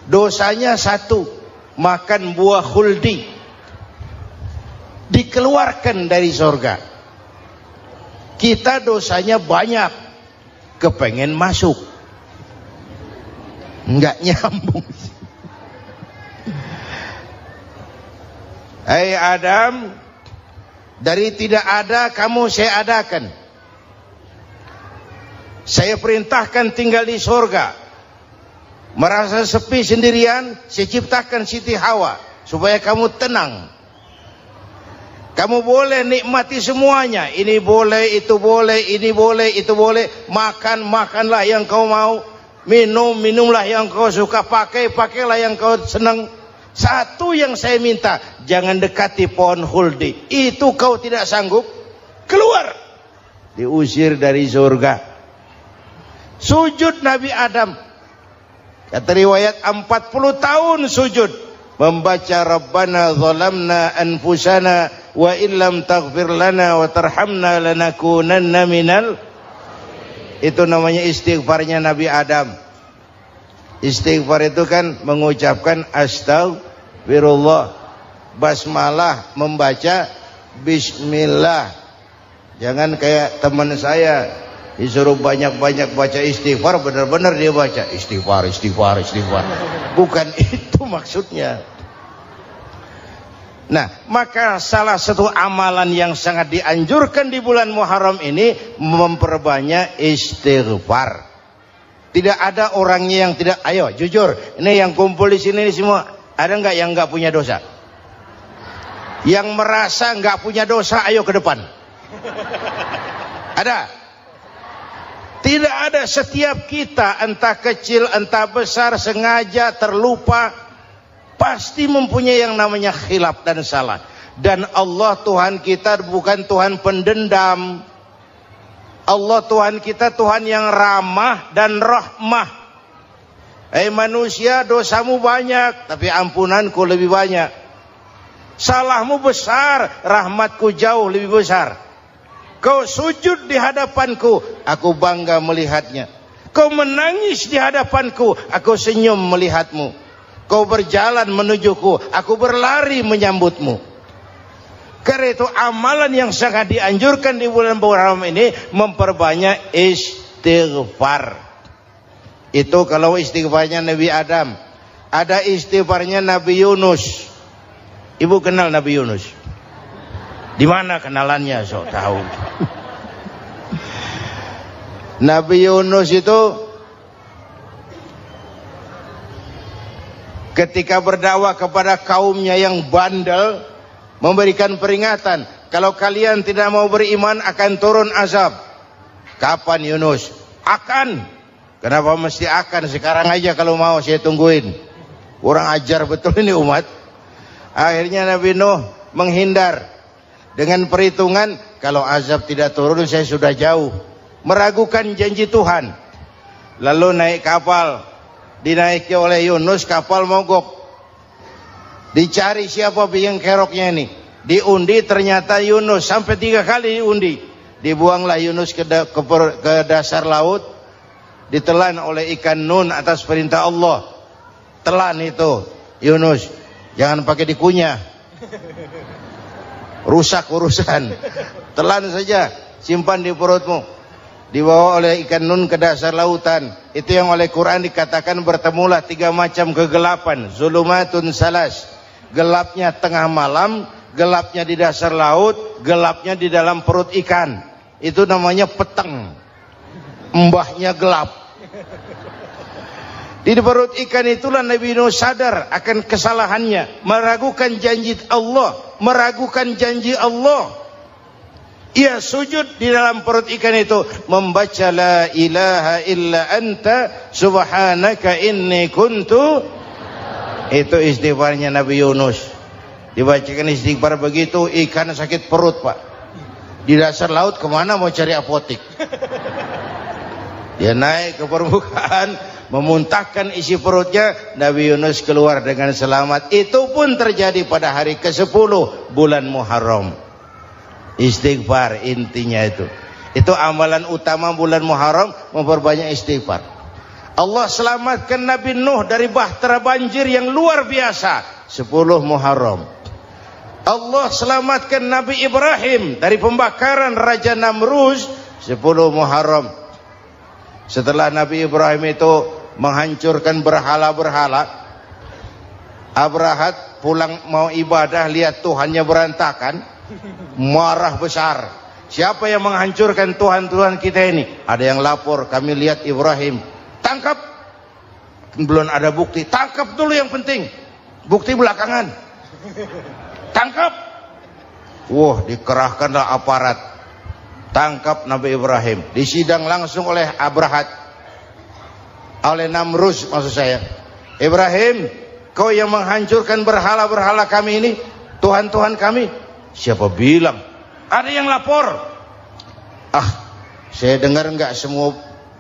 Dosanya satu, makan buah khuldi, dikeluarkan dari surga. Kita dosanya banyak, kepengen masuk, nggak nyambung. Hai Adam, dari tidak ada kamu saya adakan. Saya perintahkan tinggal di surga. Merasa sepi sendirian, saya ciptakan Siti Hawa supaya kamu tenang. Kamu boleh nikmati semuanya. Ini boleh, itu boleh, ini boleh, itu boleh. Makan, makanlah yang kau mau. Minum, minumlah yang kau suka. Pakai, pakailah yang kau senang. Satu yang saya minta, jangan dekati pohon khuldi. Itu kau tidak sanggup, keluar. Diusir dari surga. Sujud Nabi Adam. Kata riwayat 40 tahun sujud membaca Rabbana zalamna anfusana wa illam taghfir lana wa tarhamna lanakunanna minal. Itu namanya istighfarnya Nabi Adam. Istighfar itu kan mengucapkan astagfirullah, basmalah, membaca bismillah. Jangan kayak teman saya disuruh banyak-banyak baca istighfar, benar-benar dia baca istighfar, istighfar, istighfar. Bukan itu maksudnya. Nah, maka salah satu amalan yang sangat dianjurkan di bulan Muharram ini memperbanyak istighfar. Tidak ada orangnya yang tidak. Ayo jujur, ini yang kumpul di sini semua, ada nggak yang nggak punya dosa? Yang merasa nggak punya dosa, ayo ke depan. Ada? Tidak ada. Setiap kita, entah kecil entah besar, sengaja terlupa, pasti mempunyai yang namanya khilaf dan salah. Dan Allah Tuhan kita bukan Tuhan pendendam. Allah Tuhan kita Tuhan yang ramah dan rahmah. Manusia, dosamu banyak, tapi ampunanku lebih banyak. Salahmu besar, rahmatku jauh lebih besar. Kau sujud di hadapanku, aku bangga melihatnya. Kau menangis di hadapanku, aku senyum melihatmu. Kau berjalan menujuku, aku berlari menyambutmu. Karena itu amalan yang sangat dianjurkan di bulan Muharram ini memperbanyak istighfar. Itu kalau istighfarnya Nabi Adam. Ada istighfarnya Nabi Yunus. Ibu kenal Nabi Yunus? Di mana kenalannya? Sok tahu. Nabi Yunus itu ketika berdakwah kepada kaumnya yang bandel, memberikan peringatan, kalau kalian tidak mau beriman akan turun azab. Kapan Yunus? Akan. Kenapa mesti akan? Sekarang aja kalau mau, saya tungguin. Kurang ajar betul ini umat. Akhirnya Nabi Nuh menghindar dengan perhitungan, kalau azab tidak turun saya sudah jauh. Meragukan janji Tuhan. Lalu naik kapal, dinaiki oleh Yunus, kapal mogok. Dicari siapa biang keroknya ini. Diundi, ternyata Yunus. Sampai 3 kali diundi. Dibuanglah Yunus ke dasar laut. Ditelan oleh ikan nun atas perintah Allah. Telan itu Yunus. Jangan pakai dikunyah, rusak urusan. Telan saja, simpan di perutmu. Dibawa oleh ikan nun ke dasar lautan. Itu yang oleh Quran dikatakan bertemulah 3 macam kegelapan. Zulumatun salas. Gelapnya tengah malam, gelapnya di dasar laut, gelapnya di dalam perut ikan. Itu namanya peteng. Mbahnya gelap. Di perut ikan itulah Nabi Nuh sadar akan kesalahannya, meragukan janji Allah, meragukan janji Allah. Ia sujud di dalam perut ikan itu, membaca la ilaha illa anta subhanaka inni kuntu. Itu istighfarnya Nabi Yunus. Dibacakan istighfar begitu, ikan sakit perut, Pak. Di dasar laut kemana mau cari apotik? Dia naik ke permukaan, memuntahkan isi perutnya. Nabi Yunus keluar dengan selamat. Itu pun terjadi pada hari ke-10 bulan Muharram. Istighfar intinya itu. Itu amalan utama bulan Muharram, memperbanyak istighfar. Allah selamatkan Nabi Nuh dari bahtera banjir yang luar biasa, 10 Muharram. Allah selamatkan Nabi Ibrahim dari pembakaran Raja Namruz, 10 Muharram. Setelah Nabi Ibrahim itu menghancurkan berhala-berhala, Abrahat pulang mau ibadah, lihat Tuhannya berantakan, marah besar. Siapa yang menghancurkan Tuhan-Tuhan kita ini? Ada yang lapor, kami lihat Ibrahim. Tangkap. Belum ada bukti, tangkap dulu yang penting, bukti belakangan. Tangkap. Wah, dikerahkanlah aparat, tangkap Nabi Ibrahim, disidang langsung oleh Abrahat, oleh Namruz maksud saya. Ibrahim, kau yang menghancurkan berhala-berhala kami ini, Tuhan-Tuhan kami. Siapa bilang? Ada yang lapor. Saya dengar enggak semua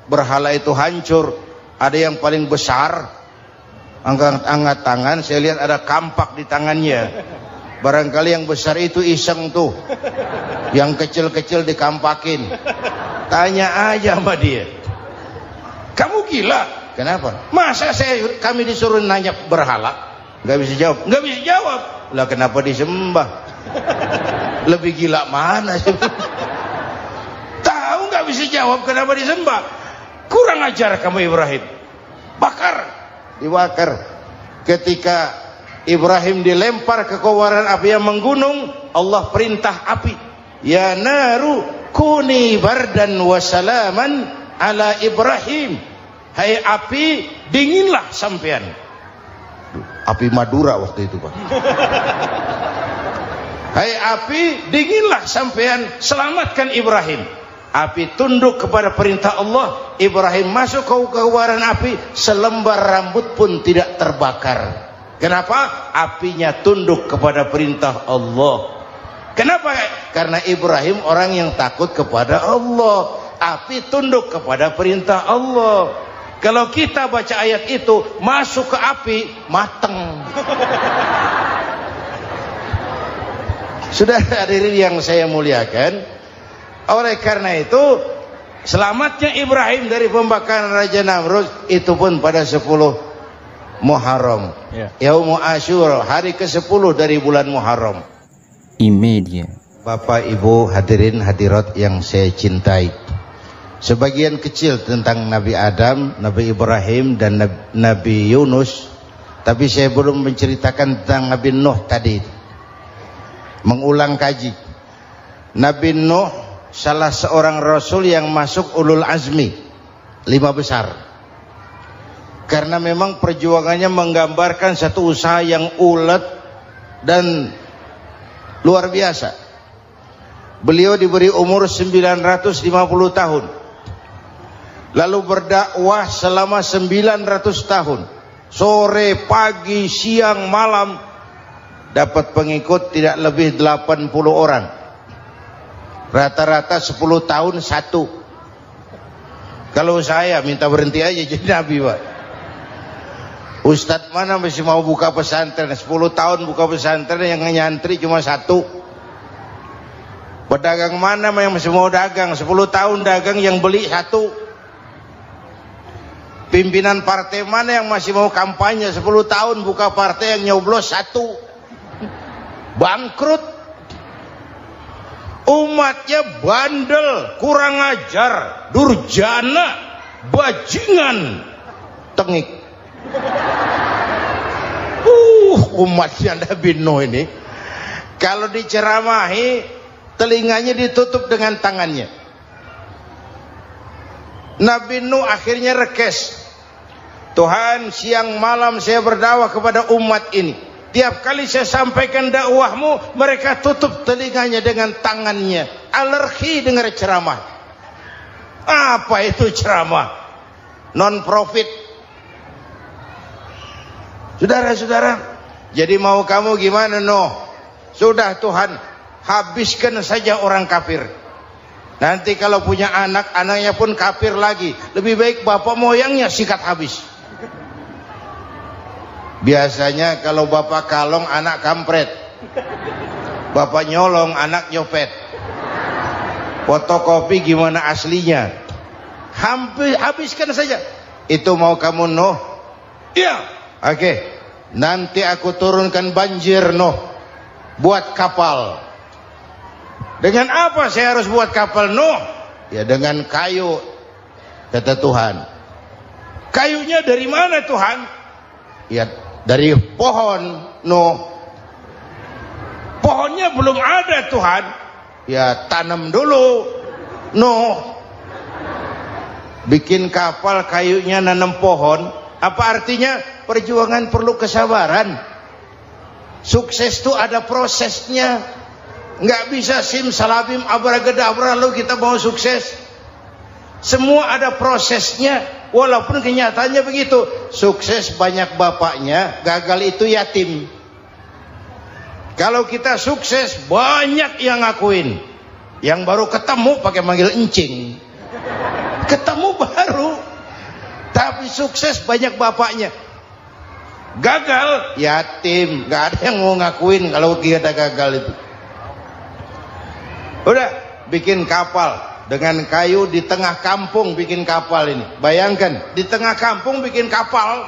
berhala itu hancur. Ada yang paling besar, angkat tangan, saya lihat ada kampak di tangannya. Barangkali yang besar itu iseng tuh, yang kecil-kecil dikampakin. Tanya aja sama dia. Kamu gila? Kenapa? Masa kami disuruh nanya berhala? Nggak bisa jawab. Nggak bisa jawab. Lah kenapa disembah? Lebih gila mana sih? Tahu nggak bisa jawab kenapa disembah? Kurang ajar kamu Ibrahim. Bakar. Dibakar. Ketika Ibrahim dilempar ke kobaran api yang menggunung, Allah perintah api, ya naru kuni bardan wa salaman ala Ibrahim. Hai api, dinginlah sampean. Api Madura waktu itu, Pak. Hai api, dinginlah sampean, selamatkan Ibrahim. Api tunduk kepada perintah Allah. Ibrahim masuk ke kobaran api, selembar rambut pun tidak terbakar. Kenapa? Apinya tunduk kepada perintah Allah. Kenapa? Karena Ibrahim orang yang takut kepada Allah. Api tunduk kepada perintah Allah. Kalau kita baca ayat itu, masuk ke api, mateng. Sudah hadirin yang saya muliakan, oleh karena itu selamatnya Ibrahim dari pembakaran Raja Namruz itu pun pada 10 Muharram, Yaumul Asyura, hari ke-10 dari bulan Muharram. Imedia. Bapak Ibu hadirin hadirat yang saya cintai, sebagian kecil tentang Nabi Adam, Nabi Ibrahim dan Nabi Yunus, tapi saya belum menceritakan tentang Nabi Nuh tadi. Mengulang kaji. Nabi Nuh salah seorang rasul yang masuk ulul azmi, 5 besar. Karena memang perjuangannya menggambarkan satu usaha yang ulet dan luar biasa. Beliau diberi umur 950 tahun. Lalu berdakwah selama 900 tahun. Sore, pagi, siang, malam. Dapat pengikut tidak lebih 80 orang. Rata-rata 10 tahun satu. Kalau saya minta berhenti aja jadi nabi, Pak. Ustadz mana masih mau buka pesantren? 10 tahun buka pesantren, yang nyantri cuma 1. Pedagang mana yang masih mau dagang? 10 tahun dagang, yang beli 1. Pimpinan partai mana yang masih mau kampanye? 10 tahun buka partai, yang nyoblos 1. Bangkrut. Umatnya bandel, kurang ajar, durjana, bajingan, tengik. Umatnya Nabi Nuh ini kalau diceramahi, telinganya ditutup dengan tangannya. Nabi Nuh akhirnya rekes. Tuhan, siang malam saya berdakwah kepada umat ini. Tiap kali saya sampaikan dakwahmu, mereka tutup telinganya dengan tangannya. Alergi dengar ceramah. Apa itu ceramah? Non profit. Saudara-saudara, jadi mau kamu gimana, Nuh? Sudah Tuhan, habiskan saja orang kafir. Nanti kalau punya anak, anaknya pun kafir lagi. Lebih baik bapak moyangnya sikat habis. Biasanya kalau bapak kalong, anak kampret. Bapak nyolong, anak nyopet. Fotokopi gimana aslinya? Hampir habiskan saja. Itu mau kamu Nuh? Iya. Oke. Nanti aku turunkan banjir Nuh. Buat kapal. Dengan apa saya harus buat kapal Nuh? Ya dengan kayu, kata Tuhan. Kayunya dari mana Tuhan? Ya dari pohon Nuh. Pohonnya belum ada Tuhan. Ya tanam dulu Nuh. Bikin kapal, kayunya nanam pohon. Apa artinya? Perjuangan perlu kesabaran. Sukses itu ada prosesnya. Nggak bisa simsalabim abracadabra lalu kita mau sukses. Semua ada prosesnya. Walaupun kenyataannya begitu. Sukses banyak bapaknya, gagal itu yatim. Kalau kita sukses banyak yang ngakuin. Yang baru ketemu pakai manggil encing. Ketemu baru. Tapi sukses banyak bapaknya. Gagal yatim, nggak ada yang mau ngakuin kalau kita gagal itu. Udah bikin kapal dengan kayu di tengah kampung, bikin kapal ini. Bayangkan di tengah kampung bikin kapal.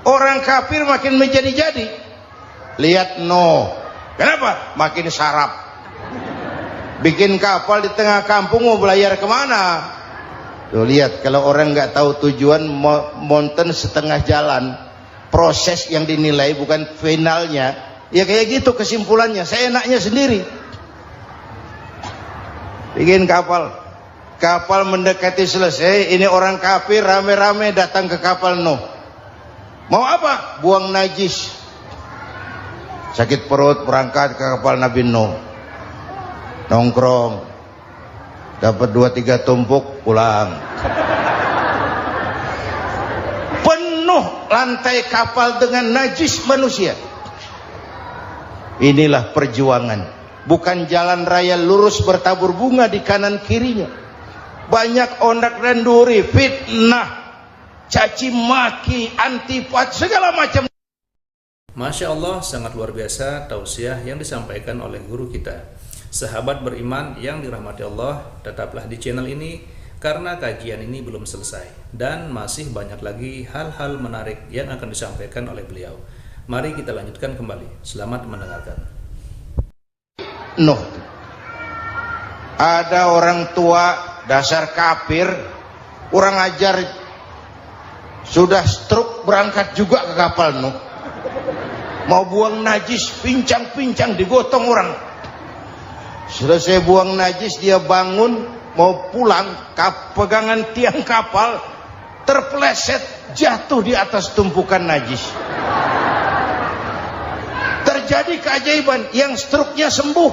Orang kafir makin menjadi-jadi. Lihat Nuh, kenapa? Makin sarap. Bikin kapal di tengah kampung mau belayar kemana? Tuh lihat, kalau orang nggak tahu tujuan, mountain setengah jalan. Proses yang dinilai bukan finalnya. Ya kayak gitu kesimpulannya. Saya enaknya sendiri. Bikin kapal. Kapal mendekati selesai. Ini orang kafir rame-rame datang ke kapal Nuh. Mau apa? Buang najis. Sakit perut berangkat ke kapal Nabi Nuh. Nongkrong. Dapat 2-3 tumpuk pulang. Penuh lantai kapal dengan najis manusia. Inilah perjuangan. Bukan jalan raya lurus bertabur bunga di kanan kirinya. Banyak ondak dan duri, fitnah, caci maki, antipat, segala macam. Masya Allah, sangat luar biasa tausiah yang disampaikan oleh guru kita. Sahabat beriman yang dirahmati Allah, tetaplah di channel ini karena kajian ini belum selesai dan masih banyak lagi hal-hal menarik yang akan disampaikan oleh beliau. Mari kita lanjutkan kembali. Selamat mendengarkan. Nuh. Ada orang tua dasar kafir, kurang ajar, sudah stroke berangkat juga ke kapal Nuh. Mau buang najis, pincang-pincang digotong orang. Selesai buang najis, dia bangun mau pulang, pegangan tiang kapal terpeleset, jatuh di atas tumpukan najis. Terjadi keajaiban, yang struknya sembuh,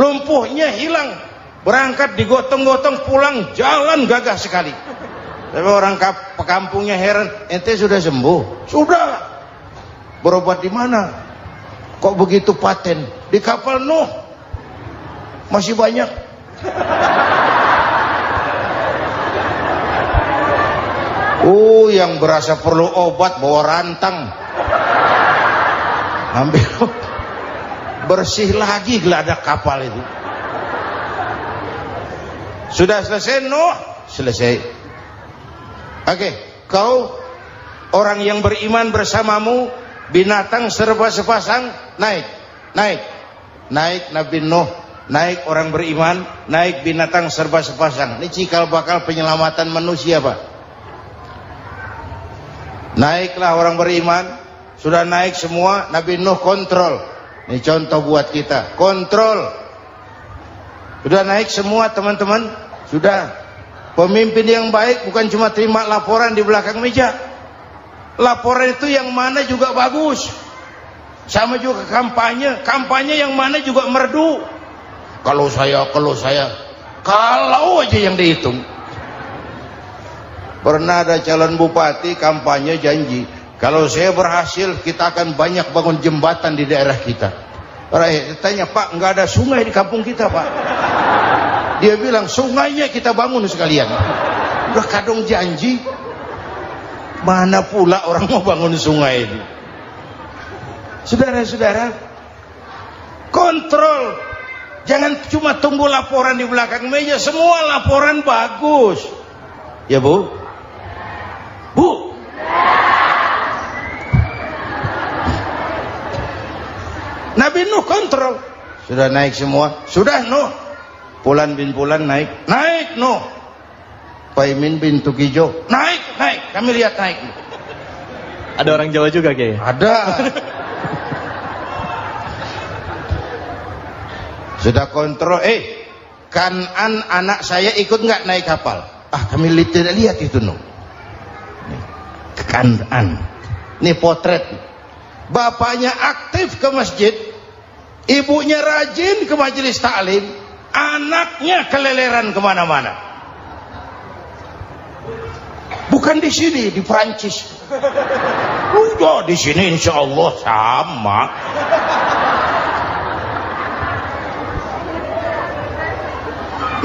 lumpuhnya hilang, berangkat digotong-gotong pulang, jalan gagah sekali. Tapi orang kampungnya heran, ente sudah sembuh? Sudah. Berobat di mana? Kok begitu paten? Di kapal Nuh. Masih banyak. Yang berasa perlu obat bawa rantang. Ambil bersih lagi geladak kapal itu. Sudah selesai Nuh? Selesai. Oke, kau orang yang beriman bersamamu, binatang serba sepasang, naik Nabi Nuh, naik orang beriman, naik binatang serba sepasang. Ini cikal bakal penyelamatan manusia, Pak. Naiklah orang beriman, sudah naik semua, Nabi Nuh kontrol. Ini contoh buat kita, kontrol. Sudah naik semua teman-teman, sudah. Pemimpin yang baik bukan cuma terima laporan di belakang meja. Laporan itu yang mana juga bagus. Sama juga kampanye, kampanye yang mana juga merdu. Kalau saya kalau aja yang dihitung. Pernah ada calon bupati kampanye janji, kalau saya berhasil kita akan banyak bangun jembatan di daerah kita. Rakyat tanya, Pak, nggak ada sungai di kampung kita, Pak. Dia bilang, sungainya kita bangun sekalian. Udah kadung janji, mana pula orang mau bangun sungai ini. Saudara-saudara, kontrol. Jangan cuma tunggu laporan di belakang meja, semua laporan bagus. Ya Bu? Nabi Nuh kontrol. Sudah naik semua? Sudah Nuh. Pulan bin Pulan naik? Naik Nuh. Paimin bin Tukijo? Naik. Kami lihat naik. Ada orang Jawa juga Kiai. Ada. Sudah kontrol. Kanan anak saya ikut nggak naik kapal? Kami tidak lihat itu Nuh. Kanan. Ini potret. Bapaknya aktif ke masjid, ibunya rajin ke majelis taklim, anaknya keleleran kemana-mana. Bukan di sini, di Prancis. Udah di sini insya Allah sama.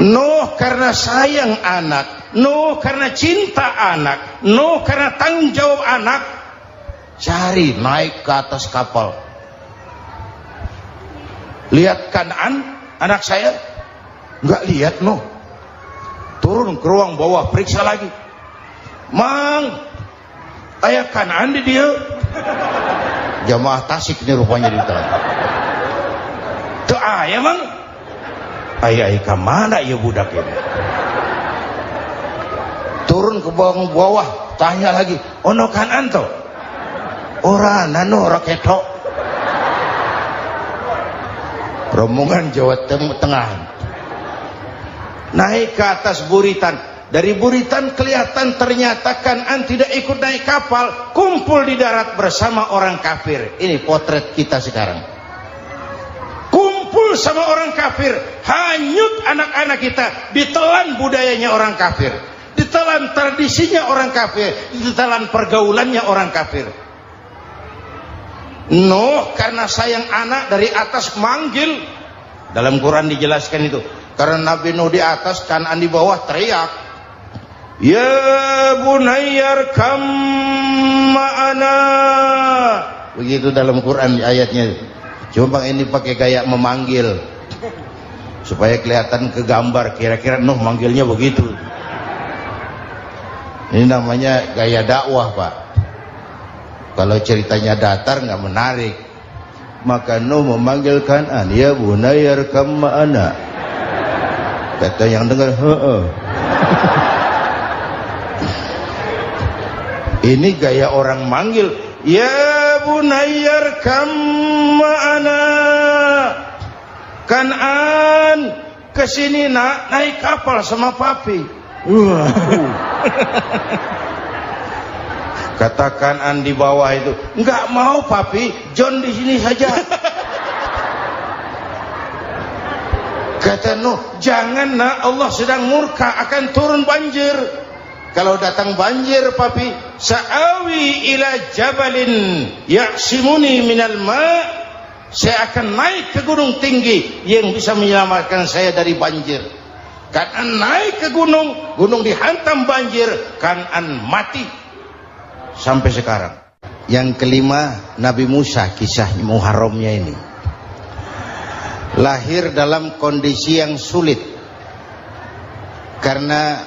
Nuh karena sayang anak, Nuh karena cinta anak, Nuh karena tanggung jawab anak, cari naik ke atas kapal. Lihat Kan'an anak saya? Nggak lihat Nuh. Turun ke ruang bawah, periksa lagi. Mang, ayah Kan'an di dia. Jamaah Tasik ini rupanya di dalam. Tuh ayah mang. Ayah kemana ya budak ini? Turun ke bawah, tanya lagi. Ono Kan'an toh? Ora nano raketok. Rombongan Jawa Tengah naik ke atas buritan. Dari buritan kelihatan ternyata Kan'an tidak ikut naik kapal, kumpul di darat bersama orang kafir. Ini potret kita sekarang. Kumpul sama orang kafir, hanyut anak-anak kita, ditelan budayanya orang kafir, ditelan tradisinya orang kafir, ditelan pergaulannya orang kafir. Nuh karena sayang anak dari atas manggil. Dalam Quran dijelaskan itu. Karena Nabi Nuh di atas, Kan'an di bawah, teriak, ya bunayyar kam ma'ana. Begitu dalam Quran ayatnya. Cuma ini pakai gaya memanggil supaya kelihatan ke gambar, kira-kira Nuh manggilnya begitu. Ini namanya gaya dakwah, Pak. Kalau ceritanya datar nggak menarik. Maka Nuh memanggil Kan'an, ya bunayyar kam ma'ana. Kata yang dengar, heeh. Ini gaya orang manggil, ya bunayyar kam ma'ana. Kan'an, kesini nak, naik kapal sama papi. Kata Kan'an di bawah itu, enggak mau papi, John di sini saja. Kata Nuh, jangan nak, Allah sedang murka, akan turun banjir. Kalau datang banjir papi, sa'awi ila jabalin ya'simuni minal ma', saya akan naik ke gunung tinggi yang bisa menyelamatkan saya dari banjir. Kan'an naik ke gunung, gunung dihantam banjir, Kan'an mati. Sampai sekarang. Yang kelima, Nabi Musa, kisah Muharramnya ini. Lahir dalam kondisi yang sulit. Karena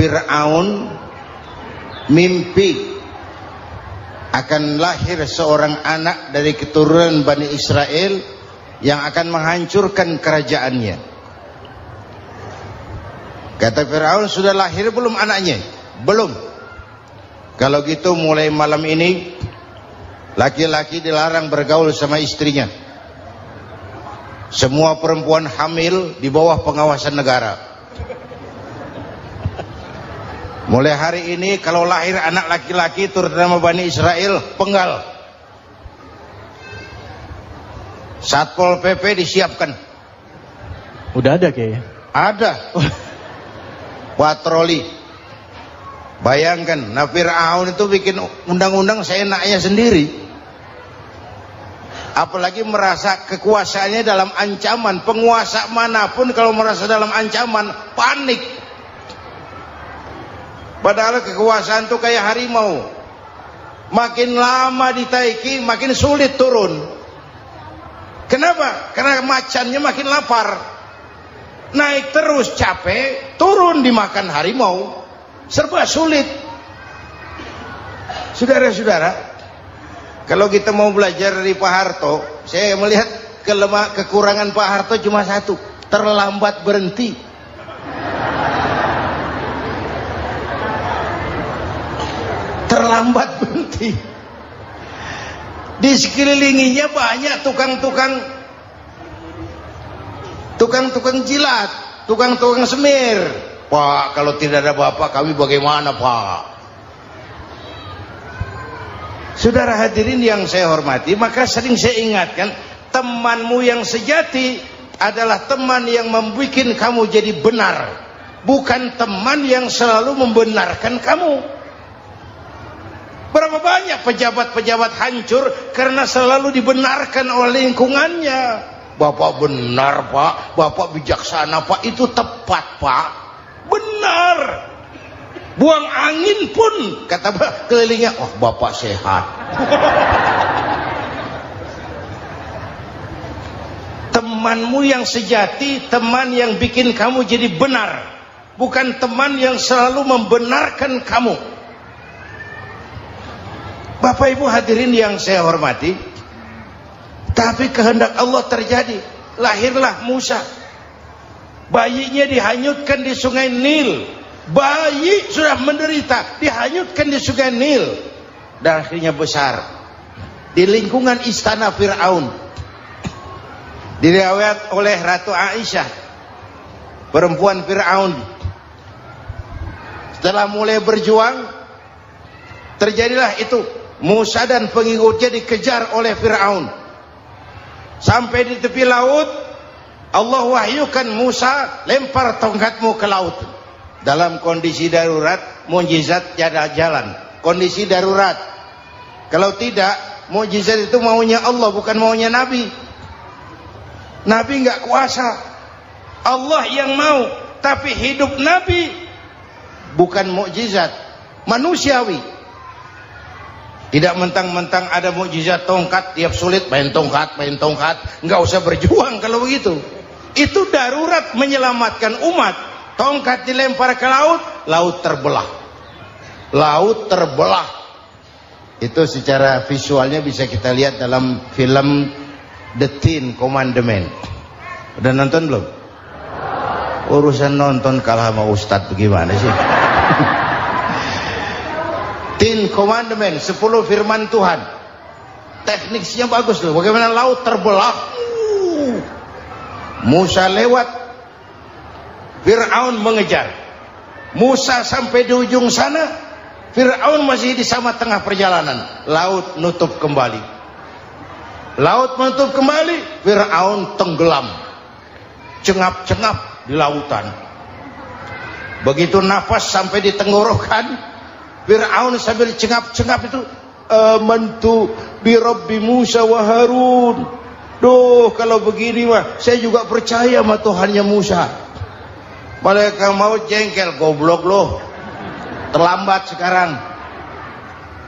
Fir'aun mimpi akan lahir seorang anak dari keturunan Bani Israel yang akan menghancurkan kerajaannya. Kata Fir'aun, sudah lahir belum anaknya? Belum. Kalau gitu mulai malam ini laki-laki dilarang bergaul sama istrinya. Semua perempuan hamil di bawah pengawasan negara. Mulai hari ini kalau lahir anak laki-laki terutama Bani Israel, penggal. Satpol PP disiapkan. Udah ada kayaknya. Ada. Patroli. Bayangkan, Fir'aun itu bikin undang-undang seenaknya sendiri. Apalagi merasa kekuasaannya dalam ancaman. Penguasa manapun kalau merasa dalam ancaman, panik. Padahal kekuasaan itu kayak harimau. Makin lama ditaiki, makin sulit turun. Kenapa? Karena macannya makin lapar. Naik terus capek, turun dimakan harimau. Serba sulit. Saudara-saudara, kalau kita mau belajar dari Pak Harto, Saya melihat kekurangan Pak Harto cuma satu, terlambat berhenti. Terlambat berhenti. Di sekelilinginya banyak tukang jilat, tukang semir. Pak, kalau tidak ada bapak kami bagaimana, Pak? Saudara hadirin yang saya hormati, maka sering saya ingatkan, temanmu yang sejati adalah teman yang membuat kamu jadi benar, bukan teman yang selalu membenarkan kamu. Berapa banyak pejabat-pejabat hancur karena selalu dibenarkan oleh lingkungannya. Bapak benar, Pak. Bapak bijaksana, Pak. Itu tepat, Pak. Benar. Buang angin pun kata kelilingnya, oh Bapak sehat. Temanmu yang sejati, teman yang bikin kamu jadi benar, bukan teman yang selalu membenarkan kamu. Bapak Ibu hadirin yang saya hormati, tapi kehendak Allah terjadi. Lahirlah Musa. Bayinya dihanyutkan di sungai Nil. Bayi sudah menderita, dihanyutkan di sungai Nil. Dan akhirnya besar di lingkungan istana Fir'aun. Diriwayat oleh Ratu Aisyah, perempuan Fir'aun, setelah mulai berjuang, terjadilah itu. Musa dan pengikutnya dikejar oleh Fir'aun. Sampai di tepi laut, Allah wahyukan Musa, lempar tongkatmu ke laut. Dalam kondisi darurat, mukjizat tiada jalan. Kondisi darurat. Kalau tidak, mukjizat itu maunya Allah, bukan maunya Nabi. Nabi nggak kuasa, Allah yang mau. Tapi hidup Nabi bukan mukjizat, manusiawi. Tidak mentang-mentang ada mukjizat tongkat, tiap sulit main tongkat, nggak usah berjuang kalau begitu. Itu darurat menyelamatkan umat. Tongkat dilempar ke laut, laut terbelah. Laut terbelah. Itu secara visualnya bisa kita lihat dalam film The Ten Commandments. Udah nonton belum? Urusan nonton kalah sama Ustadz bagaimana sih? Ten Commandments, 10 firman Tuhan. Tekniknya bagus loh. Bagaimana laut terbelah. Musa lewat, Fir'aun mengejar. Musa sampai di ujung sana, Fir'aun masih di sama tengah perjalanan. Laut nutup kembali. Laut menutup kembali, Fir'aun tenggelam. Cengap-cengap di lautan. Begitu nafas sampai di tenggorokan, Fir'aun sambil cengap-cengap itu, amantu bi Rabbi Musa wa Harun. Duh, kalau begini mah saya juga percaya sama Tuhannya Musa. Malaikat maut jengkel, goblok loh. Terlambat sekarang.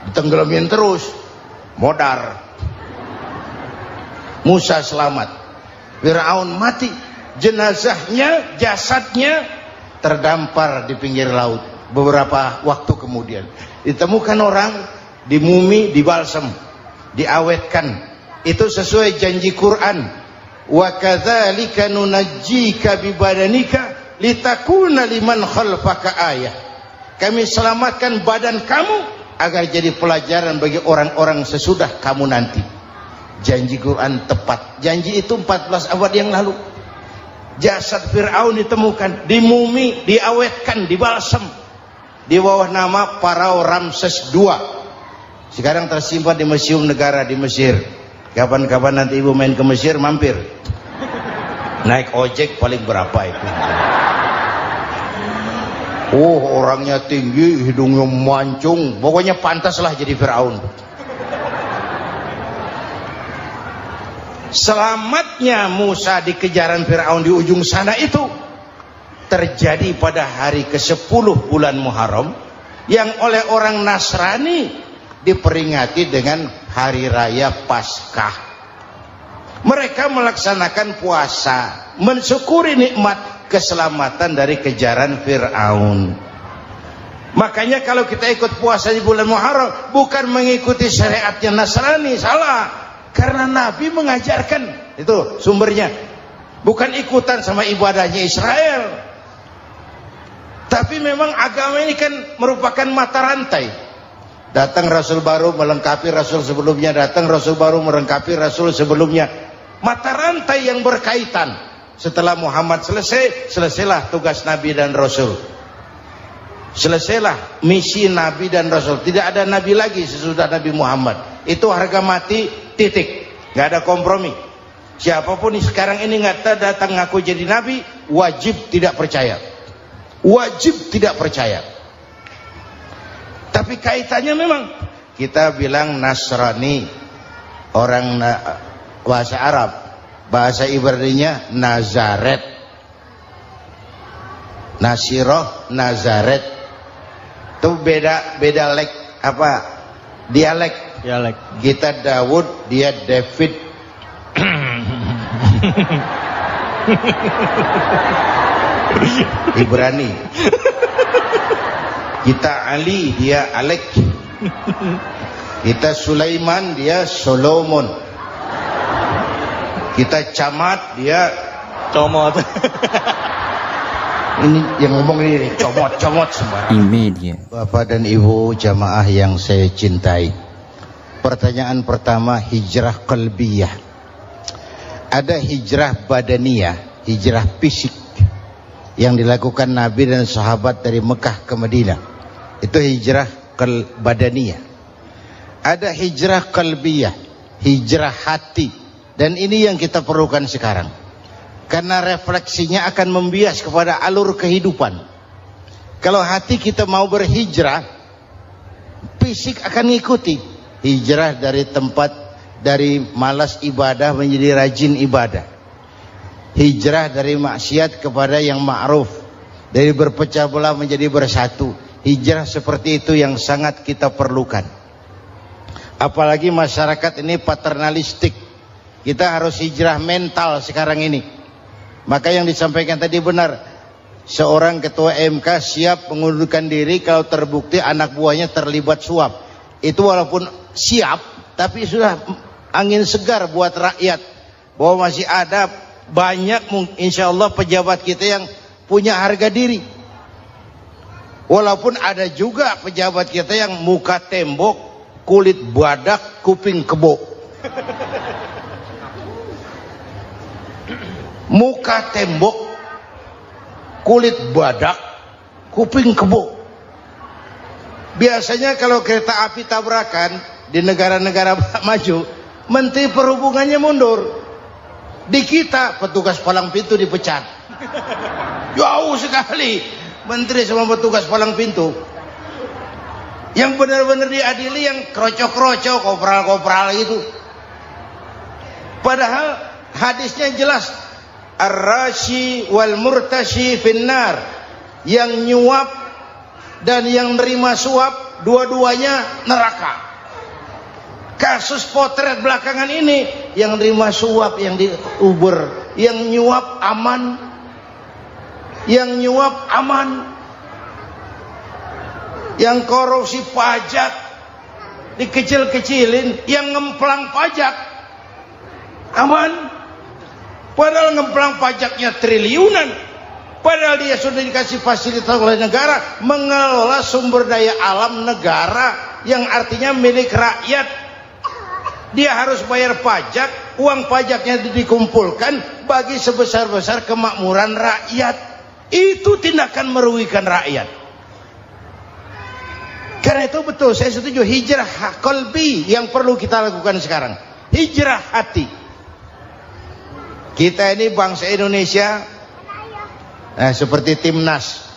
Ditenggelamin terus. Modar. Musa selamat. Fir'aun mati. Jenazahnya, jasadnya terdampar di pinggir laut. Beberapa waktu kemudian ditemukan orang, dimumi, dibalsem, diawetkan. Itu sesuai janji Quran. Wa kadzalika nunajjika bi badanika litakuna liman khalfaka ayah. Kami selamatkan badan kamu agar jadi pelajaran bagi orang-orang sesudah kamu nanti. Janji Quran tepat. Janji itu 14 abad yang lalu. Jasad Fir'aun ditemukan, dimumi, diawetkan, dibalsem di bawah nama Farao Ramses II. Sekarang tersimpan di Museum Negara di Mesir. Kapan-kapan nanti ibu main ke Mesir, mampir. Naik ojek paling berapa itu? Oh, orangnya tinggi, hidungnya mancung, pokoknya pantaslah jadi Fir'aun. Selamatnya Musa di kejaran Fir'aun di ujung sana itu terjadi pada hari ke-10 bulan Muharram, yang oleh orang Nasrani diperingati dengan hari raya Paskah. Mereka melaksanakan puasa, mensyukuri nikmat keselamatan dari kejaran Fir'aun. Makanya kalau kita ikut puasa di bulan Muharram, bukan mengikuti syariatnya Nasrani, salah. Karena Nabi mengajarkan, itu sumbernya. Bukan ikutan sama ibadahnya Israel. Tapi memang agama ini kan merupakan mata rantai. Datang Rasul baru melengkapi Rasul sebelumnya, datang Rasul baru melengkapi Rasul sebelumnya. Mata rantai yang berkaitan. Setelah Muhammad selesai, selesailah tugas Nabi dan Rasul. Selesailah misi Nabi dan Rasul. Tidak ada Nabi lagi sesudah Nabi Muhammad. Itu harga mati, titik. Gak ada kompromi. Siapapun sekarang ini nggak datang ngaku jadi Nabi, wajib tidak percaya. Wajib tidak percaya. Tapi kaitannya memang kita bilang Nasrani, orang bahasa Arab, bahasa Ibraninya Nazaret, Nasiroh, Nazaret. Itu beda dialek. Kita Daud, dia David. Ibrani. Kita Ali, dia Alek. Kita Sulaiman, dia Solomon. Kita Camat, dia Comot. ini yang ngomong ini comot sembarang. Bapak dan Ibu jamaah yang saya cintai, pertanyaan pertama, hijrah qalbiyah. Ada hijrah badaniyah, hijrah fisik yang dilakukan Nabi dan sahabat dari Mekah ke Madinah. Itu hijrah badaniyah. Ada hijrah qalbiyah, hijrah hati. Dan ini yang kita perlukan sekarang. Karena refleksinya akan membias kepada alur kehidupan. Kalau hati kita mau berhijrah, fisik akan ngikuti. Hijrah dari tempat, dari malas ibadah menjadi rajin ibadah. Hijrah dari maksiat kepada yang ma'ruf, dari berpecah belah menjadi bersatu. Hijrah seperti itu yang sangat kita perlukan. Apalagi masyarakat ini paternalistik. Kita harus hijrah mental sekarang ini. Maka yang disampaikan tadi benar. Seorang ketua MK siap mengundurkan diri kalau terbukti anak buahnya terlibat suap. Itu walaupun siap, tapi sudah angin segar buat rakyat. Bahwa masih ada banyak insya Allah pejabat kita yang punya harga diri. Walaupun ada juga pejabat kita yang muka tembok, kulit badak, kuping kebo. Muka tembok, kulit badak, kuping kebo. Biasanya kalau kereta api tabrakan di negara-negara maju, Menteri Perhubungannya mundur. Di kita petugas palang pintu dipecat. Jauh sekali Menteri sama petugas palang pintu. Yang benar-benar diadili yang krocok-krocok, kopral-kopral gitu. Padahal hadisnya jelas, ar-rashi wal murtashi finnar. Yang nyuap dan yang nerima suap, dua-duanya neraka. Kasus potret belakangan ini, yang nerima suap, yang diuber, yang nyuap aman, yang nyuap aman, yang korupsi pajak dikecil-kecilin, yang ngemplang pajak aman. Padahal ngemplang pajaknya triliunan. Padahal dia sudah dikasih fasilitas oleh negara mengelola sumber daya alam negara yang artinya milik rakyat. Dia harus bayar pajak, uang pajaknya dikumpulkan bagi sebesar-besar kemakmuran rakyat. Itu tindakan merugikan rakyat. Karena itu betul, saya setuju, hijrah qalbi yang perlu kita lakukan sekarang. Hijrah hati. Kita ini bangsa Indonesia, seperti timnas.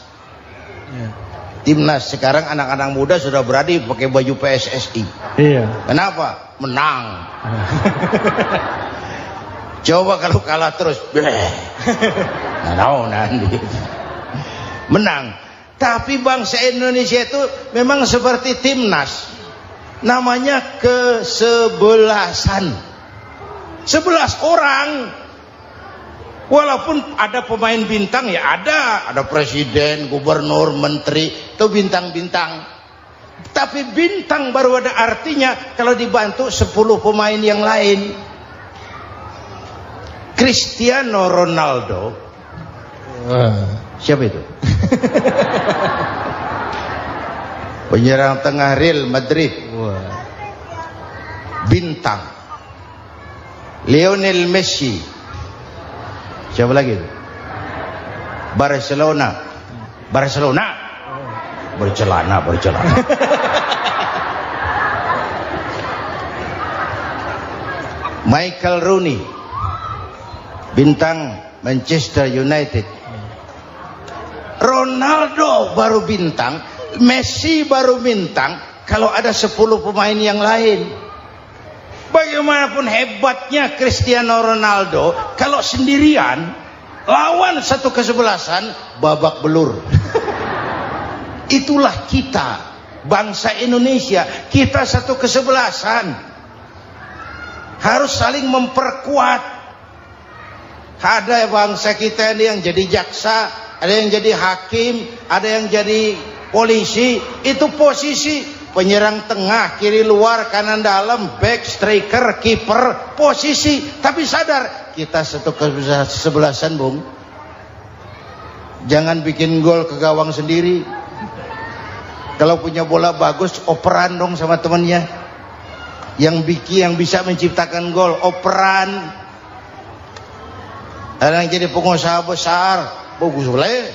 Timnas sekarang anak-anak muda sudah berani pakai baju PSSI. Iya. Kenapa? Menang. Coba kalau kalah terus, nanti menang. Tapi bangsa Indonesia itu memang seperti timnas. Namanya kesebelasan. 11 orang. Walaupun ada pemain bintang ya ada presiden, gubernur, menteri, itu bintang-bintang. Tapi bintang baru ada artinya kalau dibantu 10 pemain yang lain. Cristiano Ronaldo. Siapa itu? Penyerang tengah Real Madrid. Bintang. Lionel Messi. Siapa lagi itu? Barcelona. Bercelana. Michael Rooney, bintang Manchester United. Ronaldo baru bintang, Messi baru bintang kalau ada 10 pemain yang lain. Bagaimanapun hebatnya Cristiano Ronaldo, kalau sendirian lawan satu kesebelasan, babak belur. Itulah kita, bangsa Indonesia. Kita satu kesebelasan, harus saling memperkuat. Ada bangsa kita ini yang jadi jaksa, ada yang jadi hakim, ada yang jadi polisi. Itu posisi penyerang tengah, kiri luar, kanan dalam, back, striker, kiper, posisi. Tapi sadar kita satu kesebelasan, Bung. Jangan bikin gol ke gawang sendiri. Kalau punya bola bagus, operan dong sama temannya. Yang bisa menciptakan gol, operan. Ada yang jadi pengusaha besar, bagus boleh.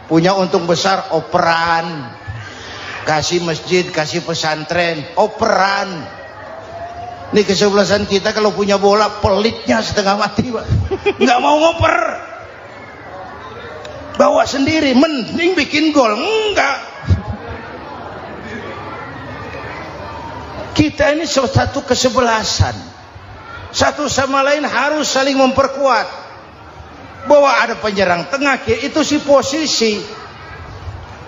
Punya untung besar, operan. Kasih masjid, kasih pesantren, operan. Ini kesebelasan kita kalau punya bola, pelitnya setengah mati, Pak. Nggak mau ngoper. Bawa sendiri, mending bikin gol. Enggak. Kita ini satu kesebelasan. Satu sama lain harus saling memperkuat. Bahwa ada penyerang tengah, itu si posisi.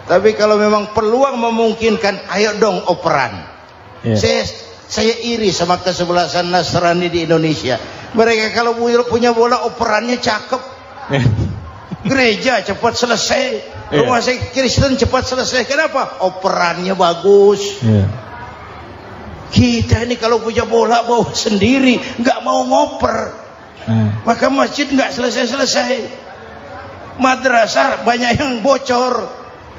Tapi kalau memang peluang memungkinkan, ayo dong operan. Saya iri sama kesebelasan Nasrani di Indonesia. Mereka kalau punya bola, operannya cakep. Gereja cepat selesai, rumah sakit Kristen cepat selesai. Kenapa? Operannya bagus. Kita ini kalau punya bola bawa sendiri, nggak mau ngoper. Maka masjid nggak selesai-selesai. Madrasah banyak yang bocor.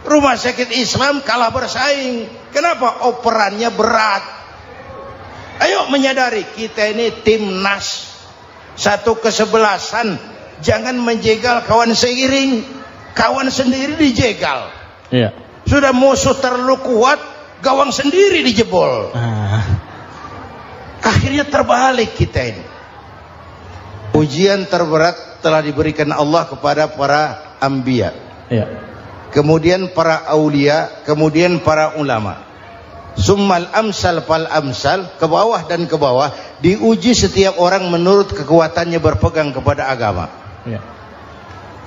Rumah sakit Islam kalah bersaing. Kenapa? Operannya berat. Ayo menyadari kita ini timnas, satu kesebelasan. Jangan menjegal kawan seiring, kawan sendiri dijegal. Sudah musuh terlalu kuat, gawang sendiri dijebol. Akhirnya terbalik kita ini. Ujian terberat telah diberikan Allah kepada para anbiya, kemudian para aulia, kemudian para ulama. Summal amsal fal amsal, ke bawah dan ke bawah, diuji setiap orang menurut kekuatannya berpegang kepada agama.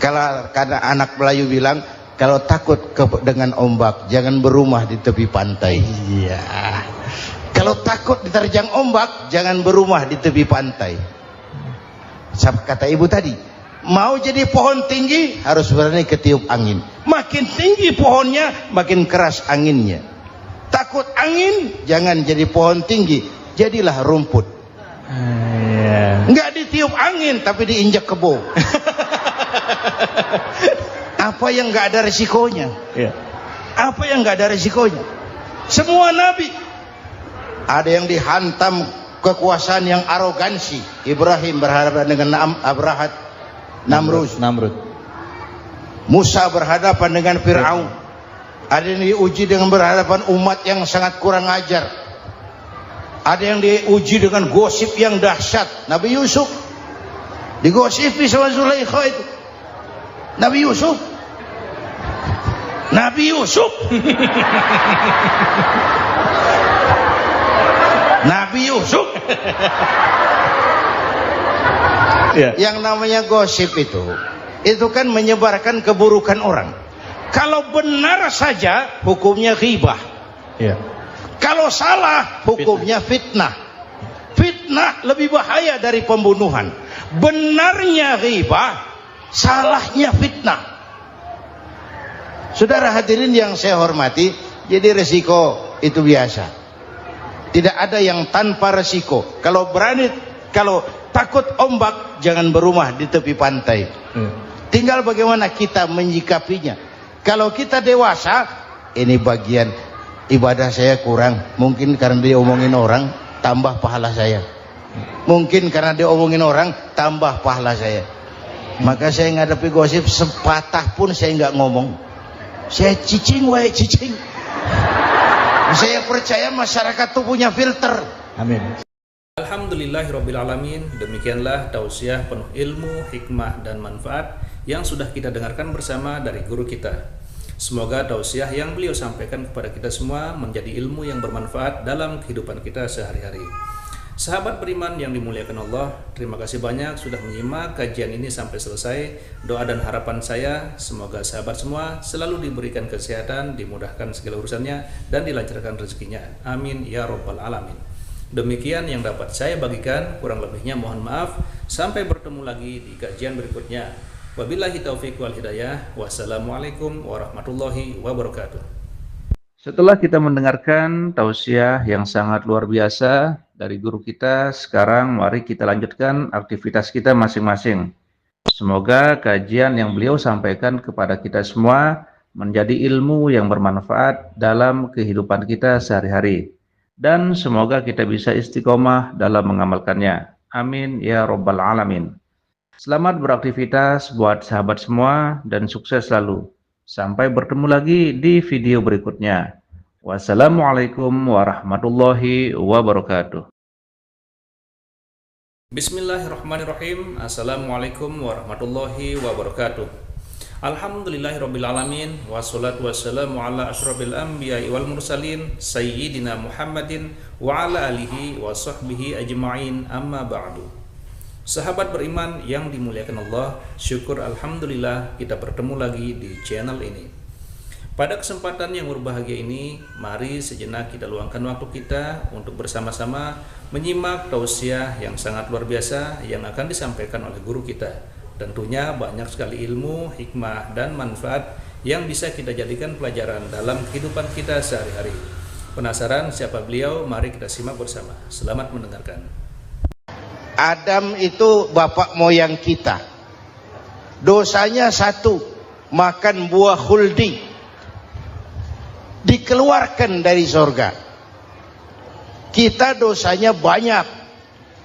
Kalau karena anak Melayu bilang, kalau takut dengan ombak, jangan berumah di tepi pantai. Kalau takut diterjang ombak, jangan berumah di tepi pantai. Kata ibu tadi, mau jadi pohon tinggi harus berani ketiup angin. Makin tinggi pohonnya, makin keras anginnya. Takut angin, jangan jadi pohon tinggi, jadilah rumput. Nggak ditiup angin, tapi diinjak kebo. Apa yang nggak ada resikonya? Apa yang nggak ada resikonya? Semua nabi ada yang dihantam kekuasaan yang arogansi. Ibrahim berhadapan dengan Namrud. Musa berhadapan dengan Fir'aun. Ada yang diuji dengan berhadapan umat yang sangat kurang ajar. Ada yang diuji dengan gosip yang dahsyat. Nabi Yusuf digosipi sama Zulaikha itu. Nabi Yusuf Yang namanya gosip itu kan menyebarkan keburukan orang. Kalau benar saja hukumnya ghibah. Kalau salah hukumnya fitnah. Fitnah lebih bahaya dari pembunuhan. Benarnya ghibah, salahnya fitnah. Saudara hadirin yang saya hormati, jadi resiko itu biasa. Tidak ada yang tanpa resiko. Kalau berani, kalau takut ombak, jangan berumah di tepi pantai. Tinggal bagaimana kita menyikapinya. Kalau kita dewasa, ini bagian ibadah saya kurang. Mungkin karena dia omongin orang, tambah pahala saya. Mungkin karena dia omongin orang, tambah pahala saya. Maka saya ngadepi gosip sepatah pun saya nggak ngomong. Saya cicing, wae cicing. Saya percaya masyarakat itu punya filter. Amin. Alhamdulillahirrabbilalamin. Demikianlah tausiah penuh ilmu, hikmah, dan manfaat yang sudah kita dengarkan bersama dari guru kita. Semoga tausiah yang beliau sampaikan kepada kita semua menjadi ilmu yang bermanfaat dalam kehidupan kita sehari-hari. Sahabat beriman yang dimuliakan Allah, terima kasih banyak sudah menyimak kajian ini sampai selesai. Doa dan harapan saya, semoga sahabat semua selalu diberikan kesehatan, dimudahkan segala urusannya, dan dilancarkan rezekinya. Amin ya rabbal alamin. Demikian yang dapat saya bagikan, kurang lebihnya mohon maaf. Sampai bertemu lagi di kajian berikutnya. Wabillahi taufiq wal hidayah. Wassalamualaikum warahmatullahi wabarakatuh. Setelah kita mendengarkan tausiah yang sangat luar biasa dari guru kita, sekarang mari kita lanjutkan aktivitas kita masing-masing. Semoga kajian yang beliau sampaikan kepada kita semua menjadi ilmu yang bermanfaat dalam kehidupan kita sehari-hari. Dan semoga kita bisa istiqomah dalam mengamalkannya. Amin ya rabbal alamin. Selamat beraktivitas buat sahabat semua dan sukses selalu. Sampai bertemu lagi di video berikutnya. Wassalamualaikum warahmatullahi wabarakatuh. Bismillahirrahmanirrahim. Assalamualaikum warahmatullahi wabarakatuh. Alhamdulillahirrabbilalamin. Wassalatu wassalamu ala ashrafil anbiya'i wal mursalin Sayyidina Muhammadin wa ala alihi wa sahbihi ajma'in, amma ba'du. Sahabat beriman yang dimuliakan Allah, syukur alhamdulillah kita bertemu lagi di channel ini. Pada kesempatan yang berbahagia ini, mari sejenak kita luangkan waktu kita untuk bersama-sama menyimak tausiah yang sangat luar biasa yang akan disampaikan oleh guru kita. Tentunya banyak sekali ilmu, hikmah, dan manfaat yang bisa kita jadikan pelajaran dalam kehidupan kita sehari-hari. Penasaran siapa beliau? Mari kita simak bersama. Selamat mendengarkan. Adam itu bapak moyang kita. Dosanya satu, makan buah khuldi. Dikeluarkan dari surga. Kita dosanya banyak,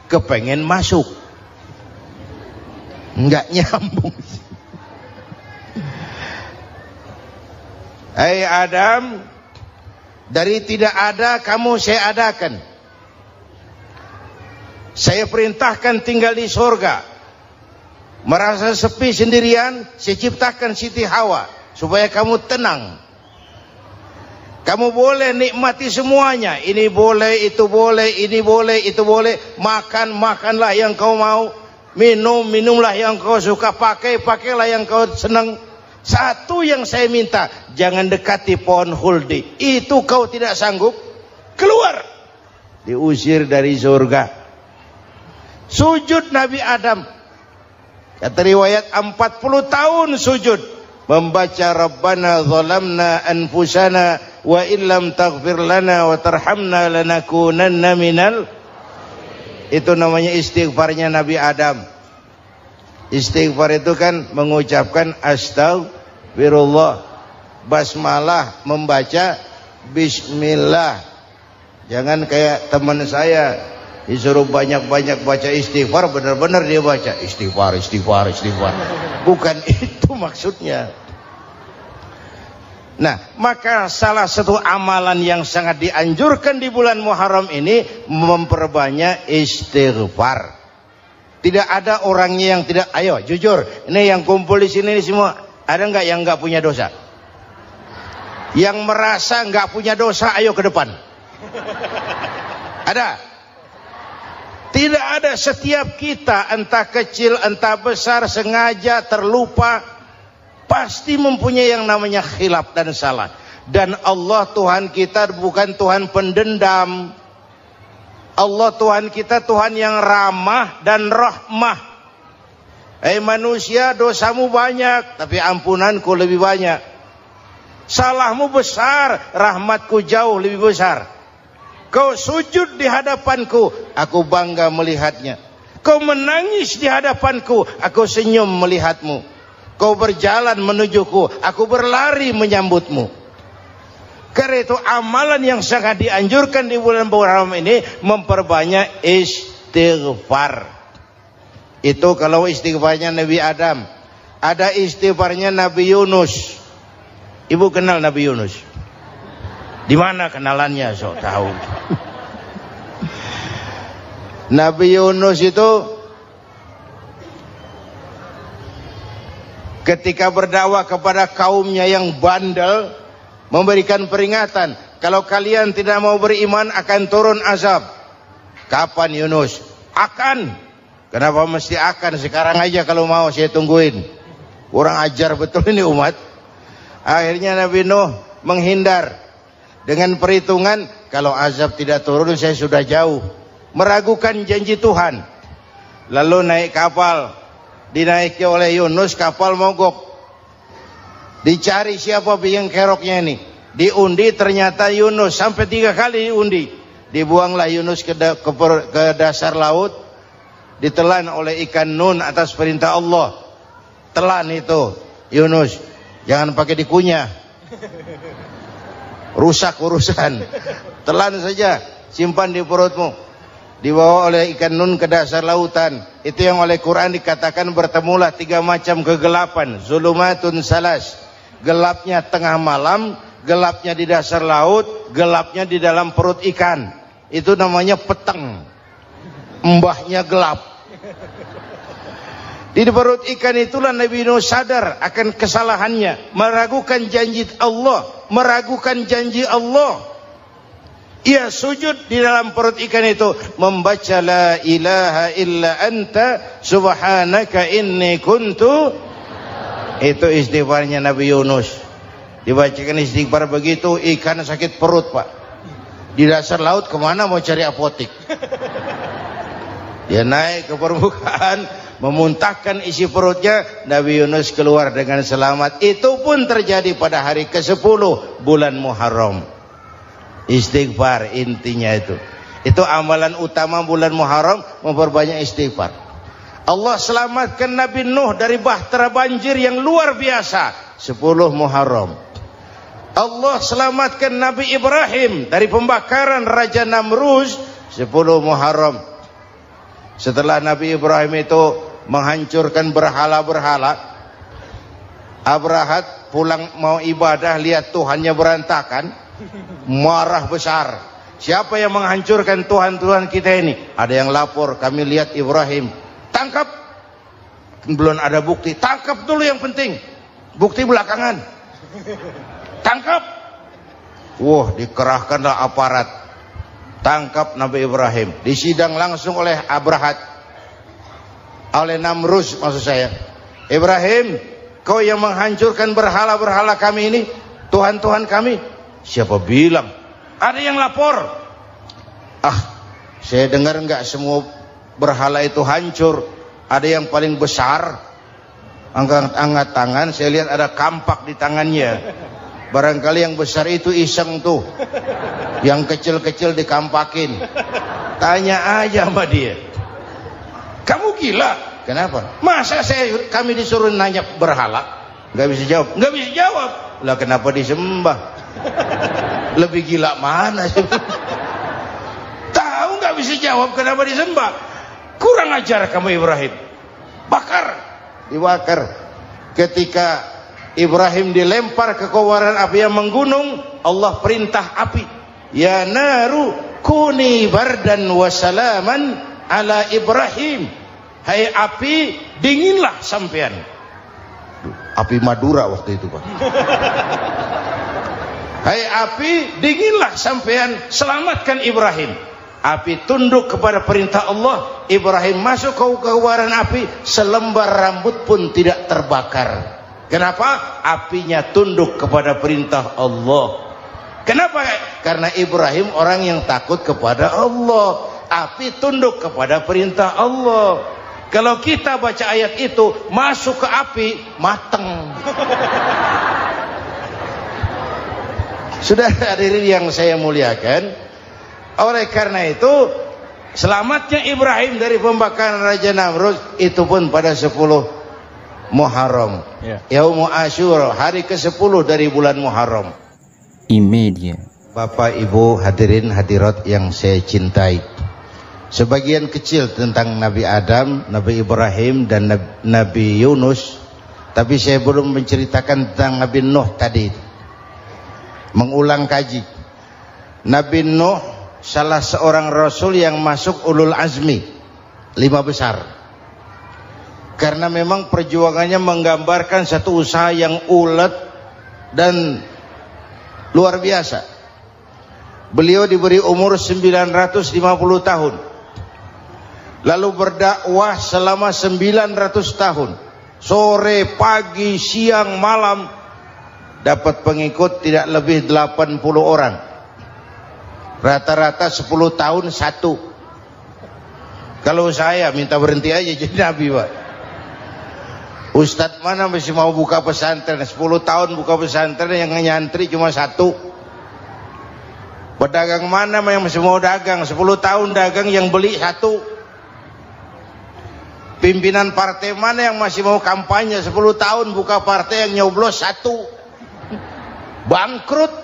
kepengen masuk. Enggak nyambung. Hai Adam, dari tidak ada kamu saya adakan. Saya perintahkan tinggal di surga. Merasa sepi sendirian, saya ciptakan Siti Hawa supaya kamu tenang. Kamu boleh nikmati semuanya. Ini boleh, itu boleh, ini boleh, itu boleh. Makan, makanlah yang kau mau. Minum, minumlah yang kau suka. Pakai, pakailah yang kau senang. Satu yang saya minta, jangan dekati pohon khuldi. Itu kau tidak sanggup, keluar. Diusir dari surga. Sujud Nabi Adam, kata riwayat 40 tahun sujud, membaca Rabbana zalamna anfusana wa illam taghfir lana wa tarhamna lanakunanna minal. Itu namanya istighfarnya Nabi Adam. Istighfar itu kan mengucapkan astagfirullah, basmalah, membaca bismillah. Jangan kayak teman saya disuruh banyak-banyak baca istighfar, benar-benar dia baca istighfar, istighfar, istighfar. Bukan itu maksudnya. Nah, maka salah satu amalan yang sangat dianjurkan di bulan Muharram ini memperbanyak istighfar. Tidak ada orangnya yang tidak. Ayo jujur, ini yang kumpul di sini ini semua, ada nggak yang nggak punya dosa? Yang merasa nggak punya dosa, ayo ke depan. Ada? Tidak ada. Setiap kita, entah kecil entah besar, sengaja terlupa, pasti mempunyai yang namanya khilaf dan salah. Dan Allah Tuhan kita bukan Tuhan pendendam. Allah Tuhan kita Tuhan yang ramah dan rahmah. Manusia, dosamu banyak, tapi ampunanku lebih banyak. Salahmu besar, rahmatku jauh lebih besar. Kau sujud di hadapanku, aku bangga melihatnya. Kau menangis di hadapanku, aku senyum melihatmu. Kau berjalan menujuku, aku berlari menyambutmu. Karena itu amalan yang sangat dianjurkan di bulan Muharram ini memperbanyak istighfar. Itu kalau istighfarnya Nabi Adam. Ada istighfarnya Nabi Yunus. Ibu kenal Nabi Yunus? Di mana kenalannya? So tahu. Nabi Yunus itu ketika berdakwah kepada kaumnya yang bandel, memberikan peringatan, kalau kalian tidak mau beriman akan turun azab. Kapan Yunus? Akan. Kenapa mesti akan? Sekarang aja kalau mau saya tungguin. Kurang ajar betul ini umat. Akhirnya Nabi Nuh menghindar dengan perhitungan, kalau azab tidak turun saya sudah jauh. Meragukan janji Tuhan. Lalu naik kapal, dinaiki oleh Yunus, kapal mogok. Dicari siapa biang keroknya ini. Diundi ternyata Yunus, sampai 3 kali diundi. Dibuanglah Yunus ke dasar laut, ditelan oleh ikan nun atas perintah Allah. Telan itu Yunus, jangan pakai dikunyah, rusak urusan. Telan saja, simpan di perutmu. Dibawa oleh ikan nun ke dasar lautan. Itu yang oleh Quran dikatakan bertemulah 3 macam kegelapan. Zulumatun salas, gelapnya tengah malam, gelapnya di dasar laut, gelapnya di dalam perut ikan. Itu namanya peteng, mbahnya gelap. Di perut ikan itulah Nabi Nuh sadar akan kesalahannya, meragukan janji Allah, meragukan janji Allah. Ia sujud di dalam perut ikan itu, membaca la ilaha illa anta subhanaka inni kuntu. Itu istighfarnya Nabi Yunus. Dibacakan istighfar begitu, ikan sakit perut pak. Di dasar laut kemana mau cari apotik? Dia naik ke permukaan, memuntahkan isi perutnya. Nabi Yunus keluar dengan selamat. Itu pun terjadi pada hari ke-10 bulan Muharram. Istighfar intinya itu. Itu amalan utama bulan Muharram, memperbanyak istighfar. Allah selamatkan Nabi Nuh dari bahtera banjir yang luar biasa 10 Muharram. Allah selamatkan Nabi Ibrahim dari pembakaran Raja Namrus 10 Muharram. Setelah Nabi Ibrahim itu menghancurkan berhala-berhala, Abrahat pulang mau ibadah, lihat Tuhannya berantakan, marah besar. Siapa yang menghancurkan Tuhan-Tuhan kita ini? Ada yang lapor, kami lihat Ibrahim. Tangkap. Belum ada bukti. Tangkap dulu yang penting. Bukti belakangan. Tangkap. Wah, dikerahkanlah aparat. Tangkap Nabi Ibrahim. Disidang langsung oleh Abrahat. Oleh Namrus maksud saya. Ibrahim, kau yang menghancurkan berhala-berhala kami ini, Tuhan-Tuhan kami. Siapa bilang? Ada yang lapor. Saya dengar enggak semua berhala itu hancur. Ada yang paling besar, angkat tangan, saya lihat ada kampak di tangannya. Barangkali yang besar itu iseng tuh, yang kecil-kecil dikampakin. Tanya aja sama dia. Kamu gila? Kenapa? Masa kami disuruh nanya berhala? Nggak bisa jawab. Nggak bisa jawab. Lah kenapa disembah? Lebih gila mana sih? Tahu nggak bisa jawab kenapa disembah? Kurang ajar kamu Ibrahim. Bakar, dibakar. Ketika Ibrahim dilempar ke kobaran api yang menggunung, Allah perintah api, ya naru kuni bardan wa salaman ala Ibrahim. Hai api, dinginlah sampean. Api Madura waktu itu pak. Hai api, dinginlah sampean, selamatkan Ibrahim. Api tunduk kepada perintah Allah. Ibrahim masuk ke kobaran api, selembar rambut pun tidak terbakar. Kenapa? Apinya tunduk kepada perintah Allah. Kenapa? Karena Ibrahim orang yang takut kepada Allah. Api tunduk kepada perintah Allah. Kalau kita baca ayat itu, masuk ke api, mateng. Sudah hadirin yang saya muliakan, oleh karena itu selamatnya Ibrahim dari pembakaran Raja Namrud itu pun pada 10 Muharram, Yaumul Asyura, hari ke-10 dari bulan Muharram. Imedia. Bapak Ibu hadirin hadirat yang saya cintai, sebagian kecil tentang Nabi Adam, Nabi Ibrahim dan Nabi Yunus, tapi saya belum menceritakan tentang Nabi Nuh tadi. Mengulang kaji, Nabi Nuh salah seorang rasul yang masuk ulul azmi 5 besar, karena memang perjuangannya menggambarkan satu usaha yang ulet dan luar biasa. Beliau diberi umur 950 tahun, lalu berdakwah selama 900 tahun, sore, pagi, siang, malam, dapat pengikut tidak lebih 80 orang, rata-rata 10 tahun satu. Kalau saya minta berhenti aja jadi nabi, Pak. Ustadz mana masih mau buka pesantren, 10 tahun buka pesantren, yang nyantri cuma satu. Pedagang mana yang masih mau dagang, 10 tahun dagang yang beli satu. Pimpinan partai mana yang masih mau kampanye, 10 tahun buka partai, yang nyoblos satu. Bangkrut.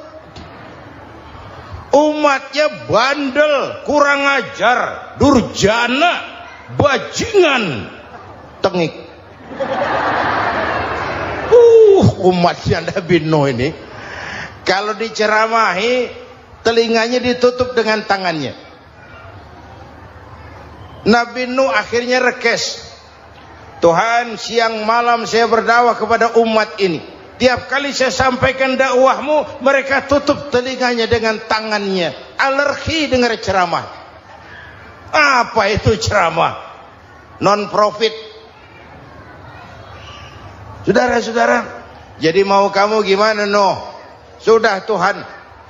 Umatnya bandel, kurang ajar, durjana, bajingan, tengik. Umatnya Nabi Nuh ini kalau diceramahi telinganya ditutup dengan tangannya. Nabi Nuh akhirnya rekes, Tuhan, siang malam saya berdakwah kepada umat ini, tiap kali saya sampaikan dakwahmu mereka tutup telinganya dengan tangannya, alergi dengar ceramah. Apa itu ceramah? Non profit. Saudara-saudara, jadi mau kamu gimana, Nuh? Sudah Tuhan,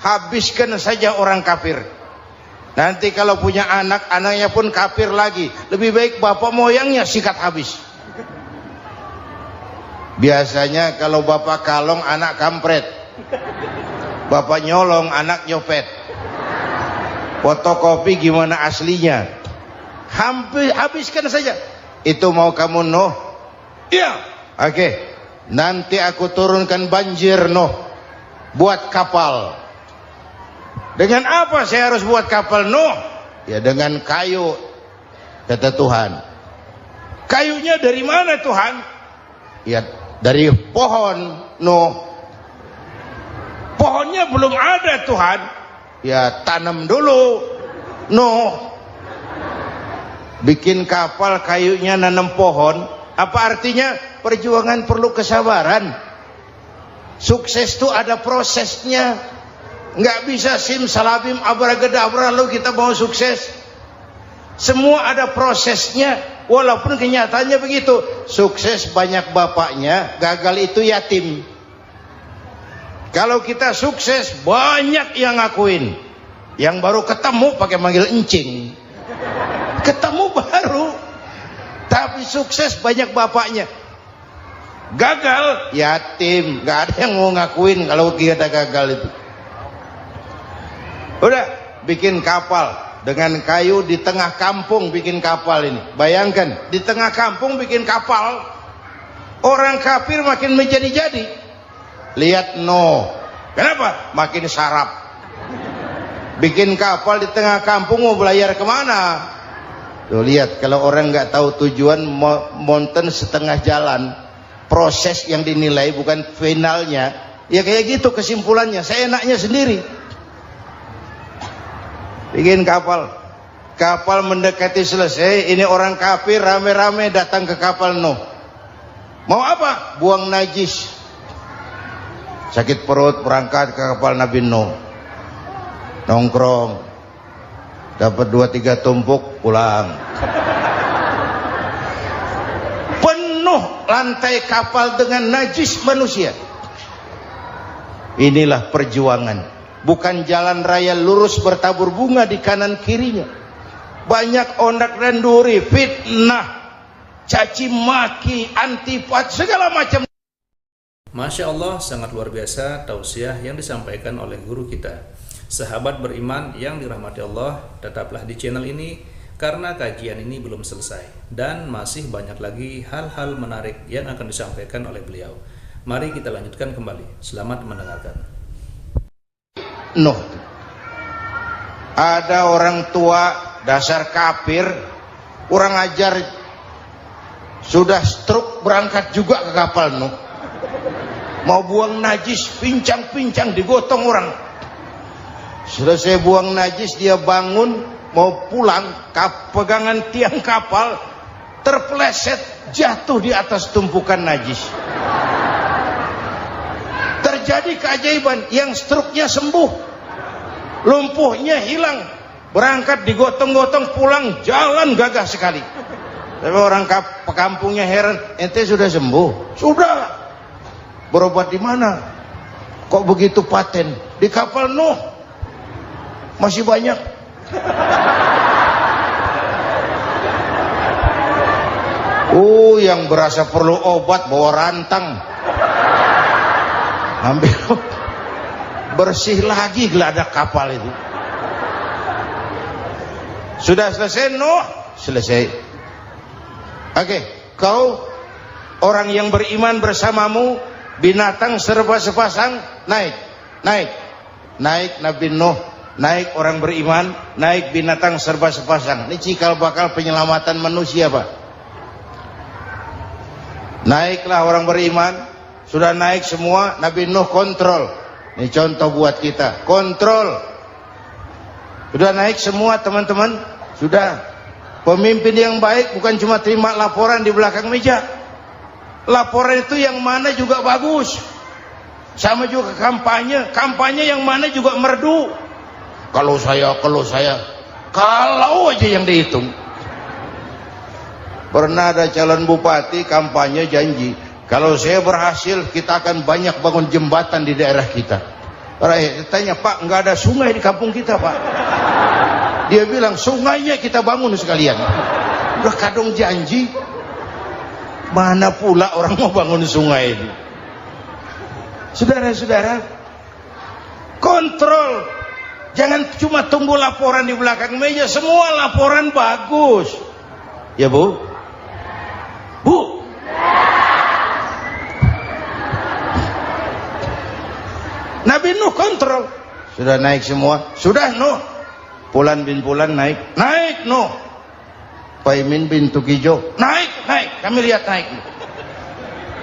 habiskan saja orang kafir. Nanti kalau punya anak, anaknya pun kafir lagi, lebih baik bapak moyangnya sikat habis. Biasanya kalau bapak kalong, anak kampret. Bapak nyolong, anak nyopet. Fotokopi gimana aslinya, habiskan saja. Itu mau kamu, Nuh? Iya. Oke, nanti aku turunkan banjir, Nuh, buat kapal. Dengan apa saya harus buat kapal, Nuh? Ya dengan kayu, kata Tuhan. Kayunya dari mana, Tuhan? Ya dari pohon, Nuh. Pohonnya belum ada, Tuhan. Ya tanam dulu, Nuh. Bikin kapal kayunya nanam pohon. Apa artinya? Perjuangan perlu kesabaran. Sukses itu ada prosesnya. Nggak bisa simsalabim abracadabra lalu kita mau sukses. Semua ada prosesnya. Walaupun kenyataannya begitu. Sukses banyak bapaknya, gagal itu yatim. Kalau kita sukses banyak yang ngakuin. Yang baru ketemu pakai manggil encing. Ketemu baru, tapi sukses banyak bapaknya. Gagal yatim, nggak ada yang mau ngakuin kalau kita gagal itu. Udah bikin kapal dengan kayu di tengah kampung, bikin kapal ini. Bayangkan di tengah kampung bikin kapal, orang kafir makin menjadi-jadi. Lihat Nuh, kenapa? Makin sarap. Bikin kapal di tengah kampung, mau belayar kemana? Tuh lihat, kalau orang nggak tahu tujuan, mountain setengah jalan. Proses yang dinilai bukan finalnya. Ya kayak gitu kesimpulannya. Saya enaknya sendiri. Bikin kapal. Kapal mendekati selesai. Ini orang kafir rame-rame datang ke kapal Nuh. Mau apa? Buang najis. Sakit perut berangkat ke kapal Nabi Nuh. Nongkrong. Dapat 2-3 tumpuk pulang. Penuh lantai kapal dengan najis manusia. Inilah perjuangan. Bukan jalan raya lurus bertabur bunga di kanan kirinya. Banyak ondak dan duri, fitnah, caci maki, antipat, segala macam. Masya Allah, sangat luar biasa tausiah yang disampaikan oleh guru kita. Sahabat beriman yang dirahmati Allah, tetaplah di channel ini karena kajian ini belum selesai dan masih banyak lagi hal-hal menarik yang akan disampaikan oleh beliau. Mari kita lanjutkan kembali. Selamat mendengarkan. Nuh, ada orang tua dasar kafir, kurang ajar, sudah stroke berangkat juga ke kapal Nuh. Mau buang najis, pincang-pincang digotong orang. Selesai buang najis, dia bangun mau pulang, pegangan tiang kapal terpeleset, jatuh di atas tumpukan najis. Terjadi keajaiban, yang stroke-nya sembuh, lumpuhnya hilang, berangkat digotong-gotong pulang, jalan gagah sekali. Tapi orang kampungnya heran, ente sudah sembuh? Sudah. Berobat di mana? Kok begitu paten? Di kapal Nuh. Masih banyak. Yang berasa perlu obat bawa rantang. Ambil bersih lagi geladak kapal itu. Sudah selesai Nuh? Selesai. Oke, kau orang yang beriman bersamamu, binatang serba sepasang, naik Nabi Nuh, naik orang beriman, naik binatang serba sepasang. Ini cikal bakal penyelamatan manusia, Pak. Naiklah orang beriman, sudah naik semua, Nabi Nuh kontrol. Ini contoh buat kita, kontrol. Sudah naik semua teman-teman, sudah. Pemimpin yang baik bukan cuma terima laporan di belakang meja. Laporan itu yang mana juga bagus. Sama juga kampanye, kampanye yang mana juga merdu. Kalau saya, kalau aja yang dihitung. Pernah ada calon bupati kampanye janji, kalau saya berhasil kita akan banyak bangun jembatan di daerah kita. Rakyat tanya, Pak, nggak ada sungai di kampung kita, Pak. Dia bilang, sungainya kita bangun sekalian. Udah kadung janji, mana pula orang mau bangun sungai ini. Saudara-saudara, kontrol. Jangan cuma tunggu laporan di belakang meja. Semua laporan bagus. Ya Bu? Bu? Nabi Nuh kontrol. Sudah naik semua? Sudah Nuh. Pulan bin Pulan naik. Naik Nuh. Paimin bin Tukijo. Naik. Kami lihat naik.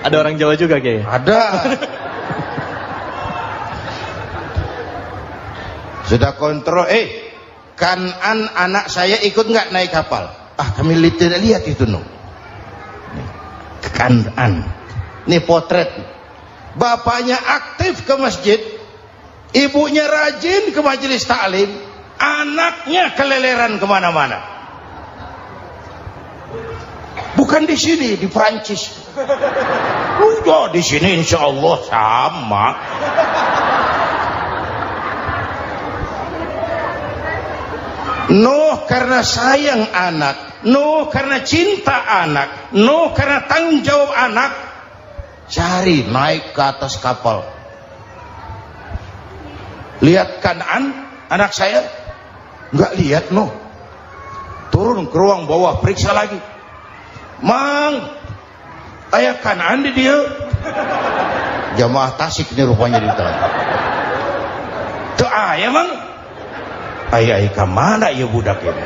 Ada orang Jawa juga, Kiai? Ada. Sudah kontrol. Kanan anak saya ikut nggak naik kapal? Kami tidak lihat itu Nuh. Kanan. Ini potret. Bapaknya aktif ke masjid, ibunya rajin ke majelis taklim, anaknya keleleran kemana-mana. Bukan di sini, di Prancis. Udah di sini insya Allah sama. Nuh karena sayang anak, Nuh karena cinta anak, Nuh karena tanggung jawab anak, cari naik ke atas kapal. Lihat Kanaan, anak saya, nggak lihat Nuh. Turun ke ruang bawah, periksa lagi. Mang, ayah Kanaan di dia. Jamaah Tasik ini rupanya di dalam. Tuh ayah Mang. Ayah kemana ya budak ini?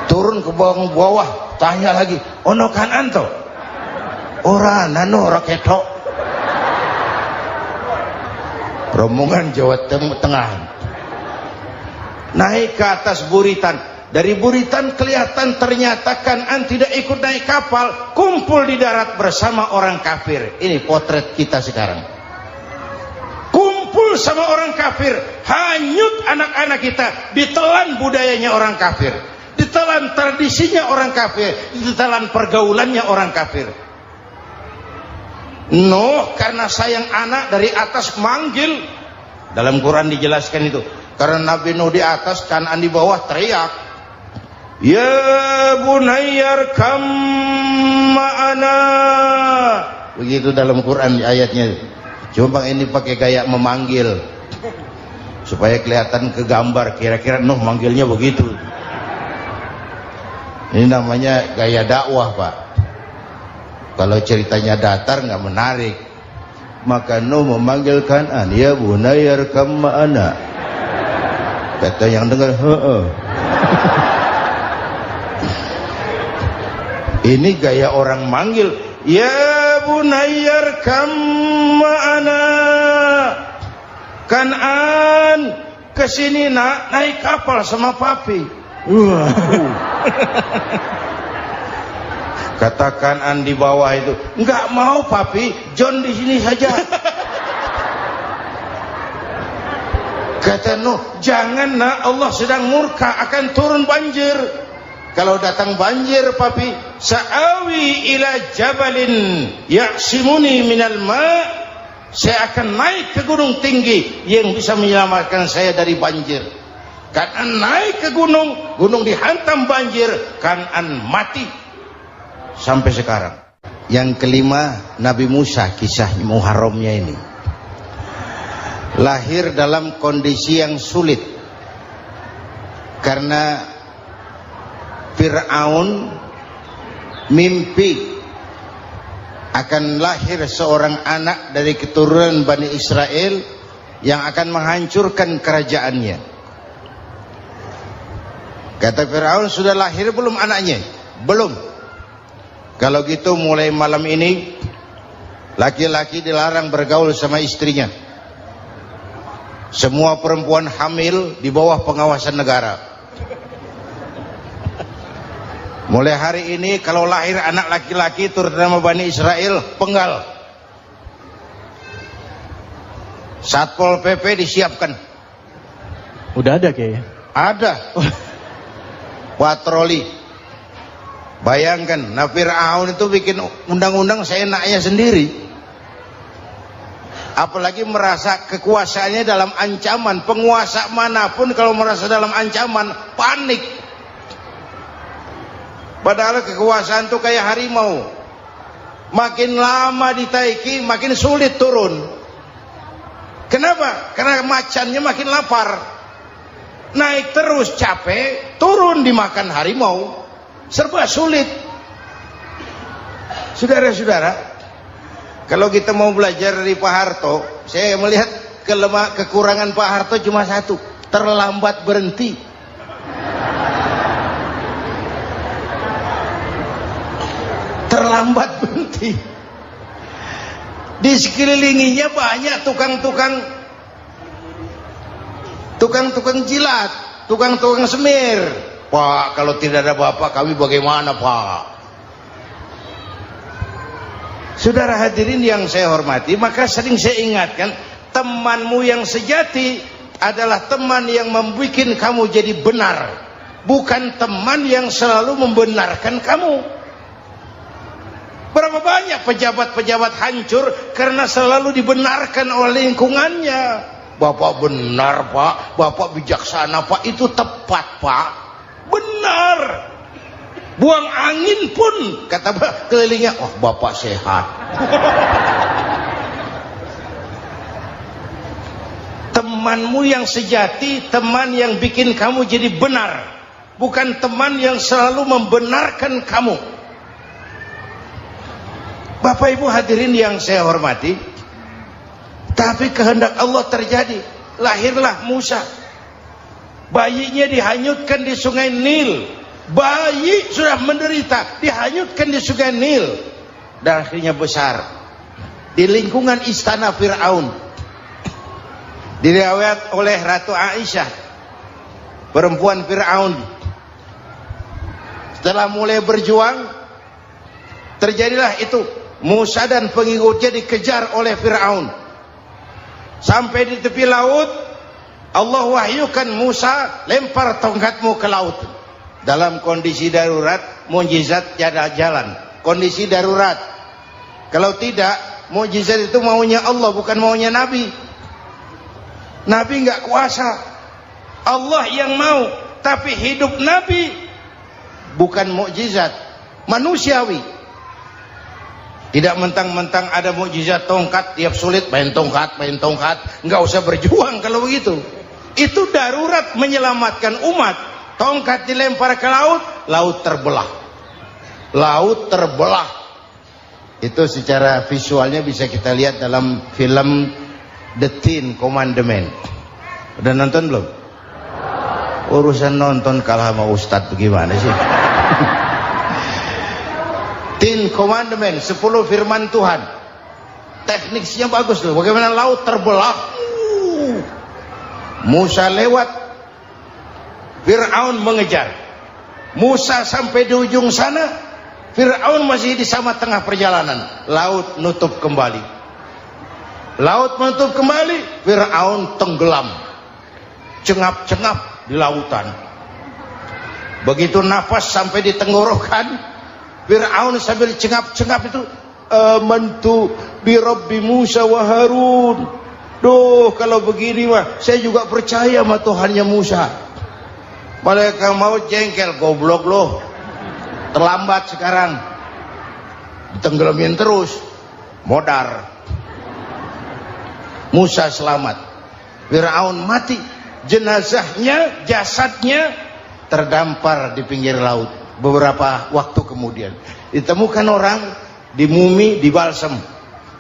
Turun ke bawah, tanya lagi. Ono Kanaan toh? Ora nano raketok. Rombongan Jawa Tengah. Naik ke atas buritan. Dari buritan kelihatan ternyata Kanaan tidak ikut naik kapal, kumpul di darat bersama orang kafir. Ini potret kita sekarang. Kumpul sama orang kafir, hanyut anak-anak kita, ditelan budayanya orang kafir, ditelan tradisinya orang kafir, ditelan pergaulannya orang kafir. Nuh karena sayang anak dari atas manggil. Dalam Quran dijelaskan itu. Karena Nabi Nuh di atas, Kanaan di bawah, teriak, ya bunayyar kam ma'ana begitu dalam Quran ayatnya. Cuma ini pakai gaya memanggil supaya kelihatan kegambar, kira-kira Nuh manggilnya begitu. Ini namanya gaya dakwah, Pak. Kalau ceritanya datar nggak menarik. Maka Nuh memanggil Kan'an, ya bunayya arkam ma'ana. Kata yang dengar, heeh. Ini gaya orang manggil, ya bunayya arkam ma'ana. Kan'an, kesini nak, naik kapal sama papi. Kata Kan'an di bawah itu, enggak mau papi, John di sini saja. Kata Nuh, jangan nak, Allah sedang murka, akan turun banjir. Kalau datang banjir papi, sa'awi ila jabalin ya'simuni minal ma', saya akan naik ke gunung tinggi yang bisa menyelamatkan saya dari banjir. Kan'an naik ke gunung, gunung dihantam banjir, Kan'an mati. Sampai sekarang. Yang kelima, Nabi Musa, kisah Muharramnya ini. Lahir dalam kondisi yang sulit. Karena Fir'aun mimpi akan lahir seorang anak dari keturunan Bani Israel yang akan menghancurkan kerajaannya. Kata Fir'aun, sudah lahir belum anaknya? Belum. Kalau gitu mulai malam ini laki-laki dilarang bergaul sama istrinya. Semua perempuan hamil di bawah pengawasan negara. Mulai hari ini kalau lahir anak laki-laki terutama Bani Israel, penggal. Satpol PP disiapkan. Udah ada kayaknya. Ada. Patroli. Bayangkan, nah Fir'aun itu bikin undang-undang seenaknya sendiri. Apalagi merasa kekuasaannya dalam ancaman. Penguasa manapun kalau merasa dalam ancaman, panik. Padahal kekuasaan itu kayak harimau. Makin lama ditaiki, makin sulit turun. Kenapa? Karena macannya makin lapar. Naik terus capek, turun dimakan harimau. Serba sulit. Saudara-saudara, kalau kita mau belajar dari Pak Harto, saya melihat kekurangan Pak Harto cuma satu, terlambat berhenti. Terlambat berhenti. Di sekelilinginya banyak tukang-tukang jilat, tukang-tukang semir. Pak, kalau tidak ada bapak kami bagaimana, Pak? Saudara hadirin yang saya hormati, maka sering saya ingatkan, temanmu yang sejati adalah teman yang membuat kamu jadi benar, bukan teman yang selalu membenarkan kamu. Berapa banyak pejabat-pejabat hancur karena selalu dibenarkan oleh lingkungannya. Bapak benar, Pak. Bapak bijaksana, Pak. Itu tepat, Pak. Benar. Buang angin pun kata kelilingnya, oh bapak sehat. Temanmu yang sejati, teman yang bikin kamu jadi benar, bukan teman yang selalu membenarkan kamu. Bapak ibu hadirin yang saya hormati, tapi kehendak Allah terjadi. Lahirlah Musa. Bayinya dihanyutkan di sungai Nil. Bayi sudah menderita, dihanyutkan di sungai Nil. Dan akhirnya besar di lingkungan istana Fir'aun. Diriwayat oleh Ratu Aisyah, perempuan Fir'aun, setelah mulai berjuang, terjadilah itu. Musa dan pengikutnya dikejar oleh Fir'aun. Sampai di tepi laut, Allah wahyukan Musa, lempar tongkatmu ke laut. Dalam kondisi darurat, mukjizat tiada jalan. Kondisi darurat. Kalau tidak, mukjizat itu maunya Allah, bukan maunya Nabi. Nabi nggak kuasa. Allah yang mau. Tapi hidup Nabi bukan mukjizat, manusiawi. Tidak mentang-mentang ada mukjizat tongkat, tiap sulit main tongkat, nggak usah berjuang kalau begitu. Itu darurat menyelamatkan umat. Tongkat dilempar ke laut, laut terbelah. Laut terbelah. Itu secara visualnya bisa kita lihat dalam film The Ten Commandments. Udah nonton belum? Urusan nonton kalah sama Ustadz bagaimana sih? Ten Commandments, 10 firman Tuhan. Tekniknya bagus loh. Bagaimana laut terbelah. Musa lewat, Fir'aun mengejar. Musa sampai di ujung sana, Fir'aun masih di sama tengah perjalanan. Laut nutup kembali. Laut menutup kembali, Fir'aun tenggelam. Cengap-cengap di lautan. Begitu nafas sampai di tenggorokan, Fir'aun sambil cengap-cengap itu, amantu bi Rabbi Musa wa Harun. Duh, kalau begini mah saya juga percaya sama Tuhannya Musa. Malaikat maut jengkel, goblok loh. Terlambat sekarang. Ditenggelamin terus. Modar. Musa selamat. Fir'aun mati. Jenazahnya, jasadnya terdampar di pinggir laut. Beberapa waktu kemudian ditemukan orang, dimumi, dibalsem,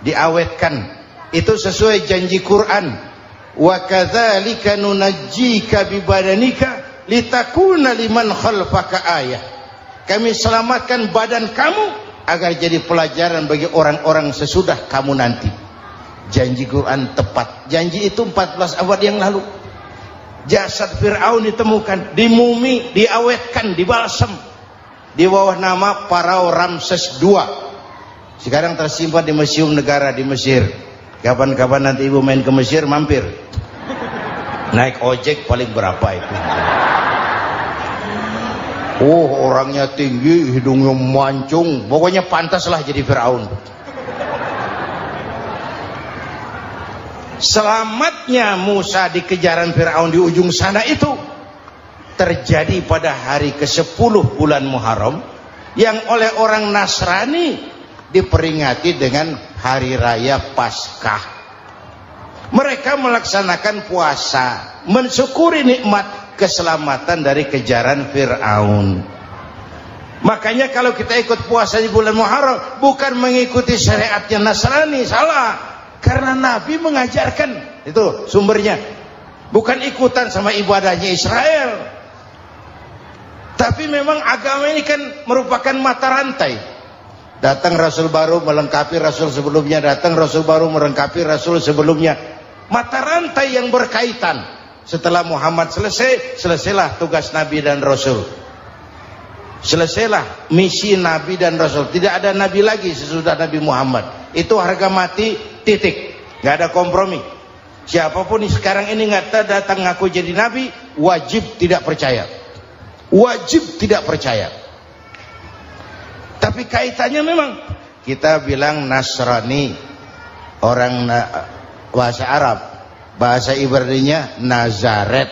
diawetkan. Itu sesuai janji Quran. Wa kadzalika nunajjika bi badanika litakuna liman khalfaka ayah. Kami selamatkan badan kamu agar jadi pelajaran bagi orang-orang sesudah kamu nanti. Janji Quran tepat. Janji itu 14 abad yang lalu. Jasad Fir'aun ditemukan, dimumi, diawetkan, dibalsem di bawah nama Pharao Ramses II. Sekarang tersimpan di Museum Negara di Mesir. Kapan-kapan nanti ibu main ke Mesir, mampir. Naik ojek paling berapa itu? Oh, orangnya tinggi, hidungnya mancung, pokoknya pantaslah jadi Fir'aun. Selamatnya Musa di kejaran Fir'aun di ujung sana itu terjadi pada hari ke-10 bulan Muharram, yang oleh orang Nasrani diperingati dengan hari raya Paskah. Mereka melaksanakan puasa, mensyukuri nikmat keselamatan dari kejaran Fir'aun. Makanya kalau kita ikut puasa di bulan Muharram, bukan mengikuti syariatnya Nasrani, salah. Karena Nabi mengajarkan, itu sumbernya. Bukan ikutan sama ibadahnya Israel. Tapi memang agama ini kan merupakan mata rantai. Datang Rasul baru melengkapi Rasul sebelumnya, datang Rasul baru melengkapi Rasul sebelumnya. Mata rantai yang berkaitan. Setelah Muhammad selesai, selesailah tugas Nabi dan Rasul. Selesailah misi Nabi dan Rasul. Tidak ada Nabi lagi sesudah Nabi Muhammad. Itu harga mati, titik. Gak ada kompromi. Siapapun sekarang ini nggak datang ngaku jadi Nabi, wajib tidak percaya. Wajib tidak percaya. Tapi kaitannya memang kita bilang Nasrani, orang bahasa Arab, bahasa Ibraninya Nazaret,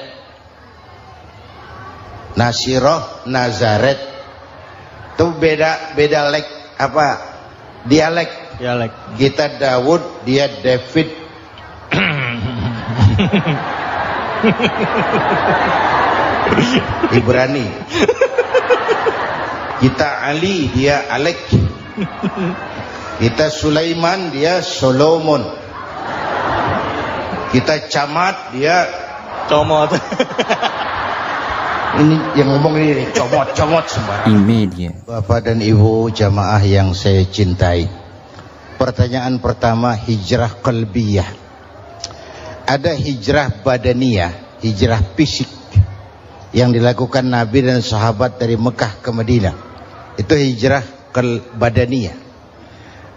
Nasiroh, Nazaret. Itu beda dialek. Kita Daud, dia David. Ibrani. Kita Ali, dia Alek. Kita Sulaiman, dia Solomon. Kita Camat, dia Comot. Ini yang ngomong ini comot semua. Imedia. Bapak dan Ibu jamaah yang saya cintai, pertanyaan pertama, hijrah qalbiyah. Ada hijrah badaniyah, hijrah fisik yang dilakukan Nabi dan sahabat dari Mekah ke Madinah. Itu hijrah badaniyah.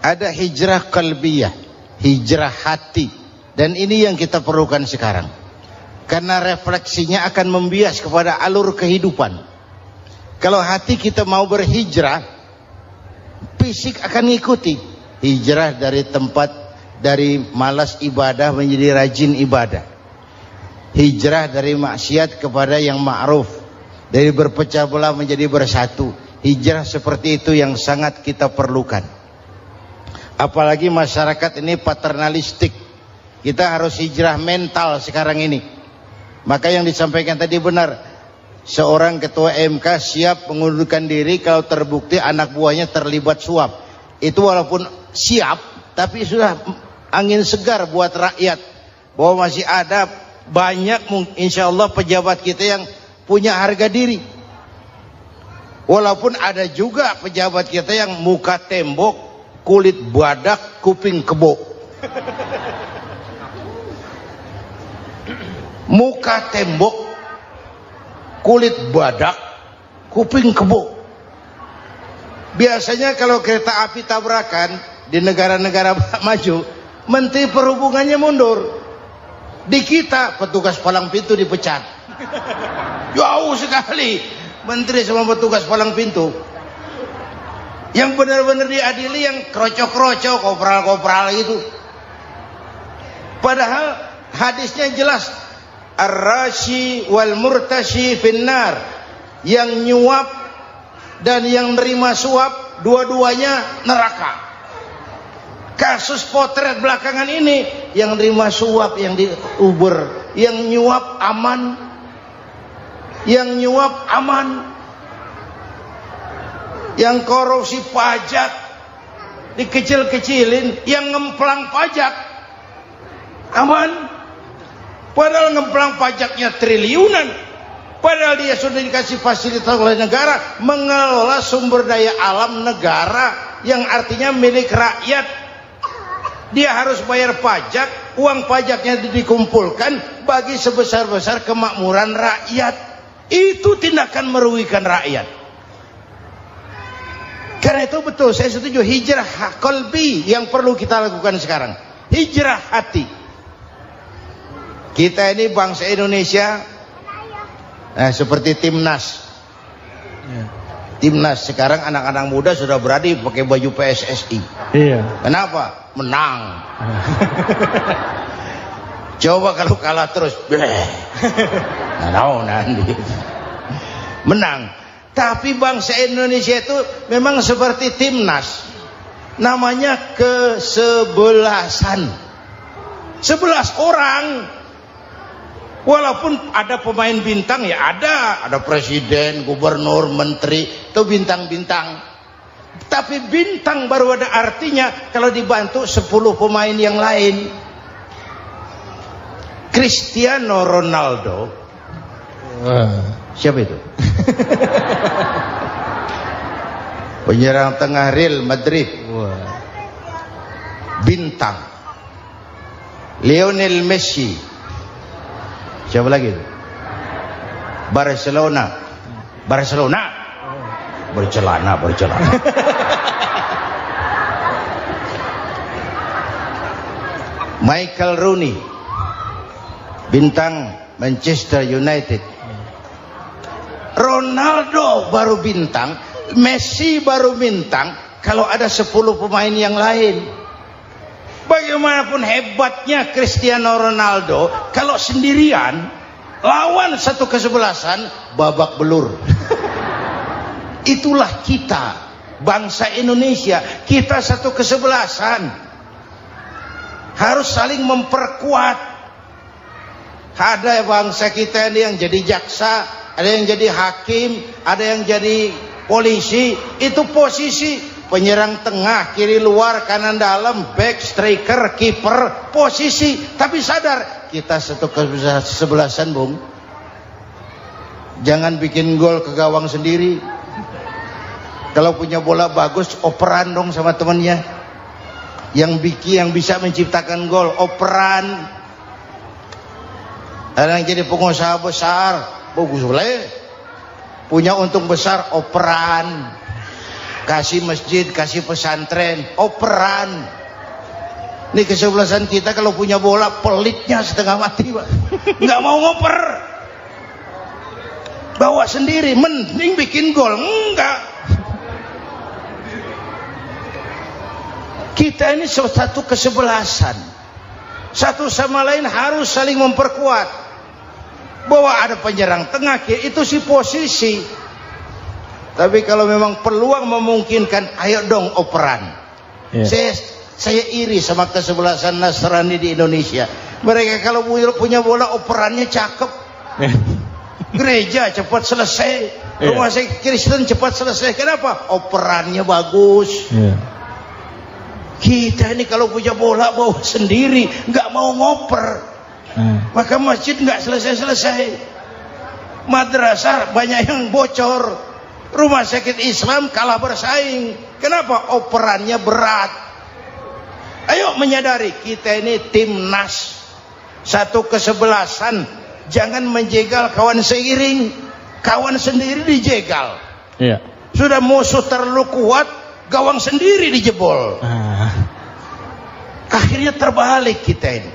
Ada hijrah qalbiyah, hijrah hati. Dan ini yang kita perlukan sekarang. Karena refleksinya akan membias kepada alur kehidupan. Kalau hati kita mau berhijrah, fisik akan ngikuti. Hijrah dari tempat, dari malas ibadah menjadi rajin ibadah. Hijrah dari maksiat kepada yang ma'ruf, dari berpecah belah menjadi bersatu. Hijrah seperti itu yang sangat kita perlukan. Apalagi masyarakat ini paternalistik. Kita harus hijrah mental sekarang ini. Maka yang disampaikan tadi benar. Seorang ketua MK siap mengundurkan diri kalau terbukti anak buahnya terlibat suap. Itu walaupun siap, tapi sudah angin segar buat rakyat. Bahwa masih ada banyak insya Allah pejabat kita yang punya harga diri. Walaupun ada juga pejabat kita yang muka tembok, kulit badak, kuping kebo. Muka tembok, kulit badak, kuping kebo. Biasanya kalau kereta api tabrakan di negara-negara maju, Menteri Perhubungannya mundur. Di kita petugas palang pintu dipecat. Jauh sekali menteri sama petugas palang pintu. Yang benar-benar diadili yang krocok-krocok, kopral-kopral itu. Padahal hadisnya jelas, ar-rashi wal murtashi finnar. Yang nyuap dan yang nerima suap dua-duanya neraka. Kasus potret belakangan ini, yang nerima suap yang diuber, yang nyuap aman. Yang nyuap aman. Yang korupsi pajak dikecil-kecilin, yang ngemplang pajak aman. Padahal ngemplang pajaknya triliunan. Padahal dia sudah dikasih fasilitas oleh negara mengelola sumber daya alam negara yang artinya milik rakyat. Dia harus bayar pajak, uang pajaknya dikumpulkan bagi sebesar-besar kemakmuran rakyat. Itu tindakan merugikan rakyat. Karena itu betul, saya setuju, hijrah qalbi yang perlu kita lakukan sekarang. Hijrah hati. Kita ini bangsa Indonesia, seperti timnas. Timnas sekarang anak-anak muda sudah berani pakai baju PSSI. Iya. Kenapa? Menang. Coba kalau kalah terus, nanti menang. Tapi bangsa Indonesia itu memang seperti timnas. Namanya kesebelasan. 11 orang. Walaupun ada pemain bintang ya ada presiden, gubernur, menteri, itu bintang-bintang. Tapi bintang baru ada artinya kalau dibantu 10 pemain yang lain. Cristiano Ronaldo. Siapa itu? Penyerang tengah Real Madrid. Bintang. Lionel Messi. Siapa lagi? Barcelona. Bercelana. Michael Rooney. Bintang Manchester United. Ronaldo baru bintang, Messi baru bintang kalau ada 10 pemain yang lain. Bagaimanapun hebatnya Cristiano Ronaldo, kalau sendirian lawan satu kesebelasan babak belur. Itulah kita, bangsa Indonesia. Kita satu kesebelasan, harus saling memperkuat. Ada bangsa kita ini yang jadi jaksa, ada yang jadi hakim, ada yang jadi polisi. Itu posisi penyerang tengah, kiri luar, kanan dalam, back, striker, kiper, posisi. Tapi sadar kita satu kesebelasan, Bung. Jangan bikin gol ke gawang sendiri. Kalau punya bola bagus, operan dong sama temannya. Yang bisa menciptakan gol, operan. Ada yang jadi pengusaha besar, bagus boleh. Punya untung besar, operan. Kasih masjid, kasih pesantren, operan. Ini kesebelasan kita kalau punya bola pelitnya setengah mati, Pak. Nggak mau ngoper. Bawa sendiri, mending bikin gol. Enggak. Kita ini satu kesebelasan. Satu sama lain harus saling memperkuat. Bahwa ada penyerang tengah, itu si posisi. Tapi kalau memang peluang memungkinkan, ayo dong operan. Saya Saya iri sama kesebelasan Nasrani di Indonesia. Mereka kalau punya bola operannya cakep. Gereja cepat selesai, rumah sakit Kristen cepat selesai. Kenapa? Operannya bagus. Kita ini kalau punya bola bawa sendiri, nggak mau ngoper, maka masjid nggak selesai-selesai. Madrasah banyak yang bocor, rumah sakit Islam kalah bersaing. Kenapa? Operannya berat. Ayo menyadari kita ini timnas, satu kesebelasan. Jangan menjegal kawan seiring, kawan sendiri dijegal. Sudah musuh terlalu kuat, gawang sendiri dijebol. Akhirnya terbalik kita ini.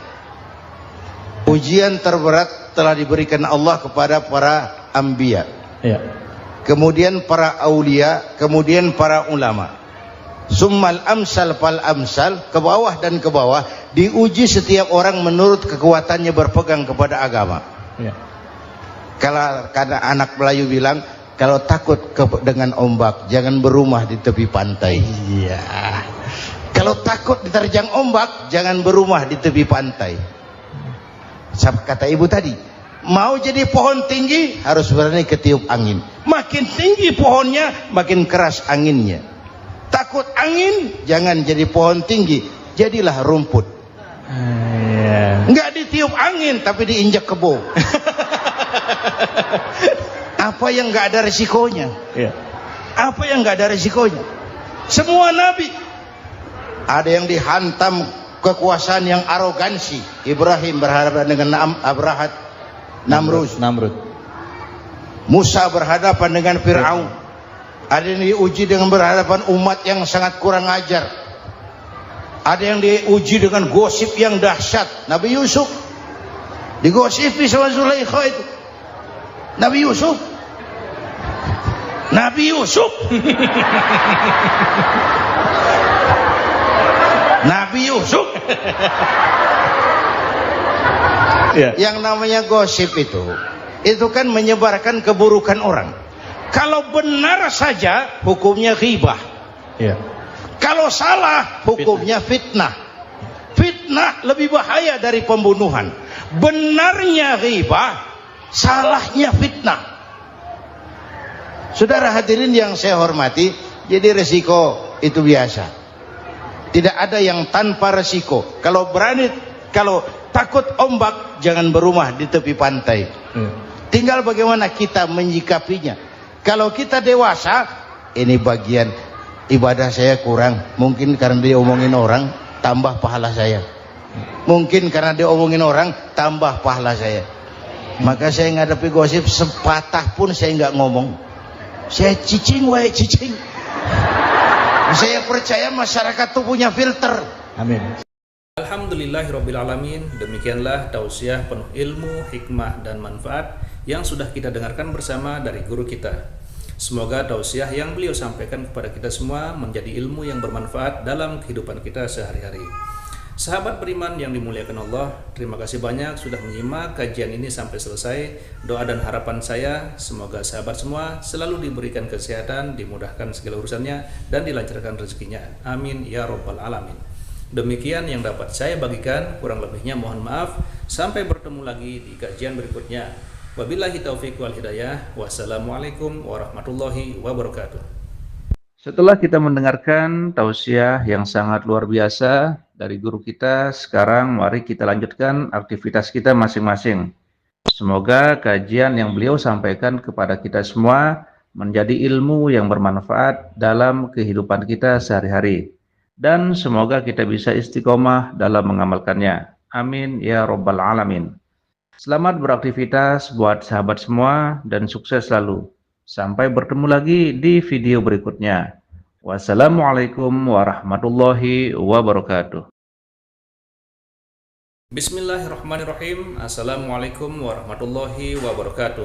Ujian terberat telah diberikan Allah kepada para anbiya, kemudian para aulia, kemudian para ulama. Summal amsal fal amsal, ke bawah dan ke bawah, diuji setiap orang menurut kekuatannya berpegang kepada agama. Kalau karena anak Melayu bilang, kalau takut dengan ombak jangan berumah di tepi pantai. Kalau takut diterjang ombak jangan berumah di tepi pantai. Kata ibu tadi, mau jadi pohon tinggi harus berani ketiup angin. Makin tinggi pohonnya makin keras anginnya. Takut angin, jangan jadi pohon tinggi, jadilah rumput. Enggak ditiup angin tapi diinjak kebo. Apa yang enggak ada resikonya? Apa yang enggak ada resikonya? Semua nabi ada yang dihantam kekuasaan yang arogansi. Ibrahim berhadapan dengan Namrud. Musa berhadapan dengan Fir'aun. Ada yang diuji dengan berhadapan umat yang sangat kurang ajar. Ada yang diuji dengan gosip yang dahsyat. Nabi Yusuf digosipi sama Zulaikha itu. Nabi Yusuf Yang namanya gosip itu kan menyebarkan keburukan orang. Kalau benar saja hukumnya ghibah. Kalau salah hukumnya fitnah. Fitnah lebih bahaya dari pembunuhan. Benarnya ghibah, salahnya fitnah. Saudara hadirin yang saya hormati, jadi resiko itu biasa. Tidak ada yang tanpa resiko. Kalau takut ombak jangan berumah di tepi pantai. Tinggal bagaimana kita menyikapinya. Kalau kita dewasa, ini bagian ibadah saya kurang, mungkin karena dia omongin orang tambah pahala saya. Mungkin karena dia omongin orang tambah pahala saya. Maka saya ngadepi gosip sepatah pun saya nggak ngomong. Saya cicing. Saya percaya masyarakat itu punya filter. Amin. Alhamdulillahirrabbilalamin. Demikianlah tausiah penuh ilmu, hikmah, dan manfaat yang sudah kita dengarkan bersama dari guru kita. Semoga tausiah yang beliau sampaikan kepada kita semua menjadi ilmu yang bermanfaat dalam kehidupan kita sehari-hari. Sahabat beriman yang dimuliakan Allah, terima kasih banyak sudah menyimak kajian ini sampai selesai. Doa dan harapan saya, semoga sahabat semua selalu diberikan kesehatan, dimudahkan segala urusannya, dan dilancarkan rezekinya. Amin ya rabbal alamin. Demikian yang dapat saya bagikan, kurang lebihnya mohon maaf. Sampai bertemu lagi di kajian berikutnya. Wabillahi taufiq wal hidayah. Wassalamualaikum warahmatullahi wabarakatuh. Setelah kita mendengarkan tausiah yang sangat luar biasa dari guru kita, sekarang mari kita lanjutkan aktivitas kita masing-masing. Semoga kajian yang beliau sampaikan kepada kita semua menjadi ilmu yang bermanfaat dalam kehidupan kita sehari-hari. Dan semoga kita bisa istiqomah dalam mengamalkannya. Amin ya rabbal alamin. Selamat beraktivitas buat sahabat semua dan sukses selalu. Sampai bertemu lagi di video berikutnya. Wassalamualaikum warahmatullahi wabarakatuh. Bismillahirrahmanirrahim. Assalamualaikum warahmatullahi wabarakatuh.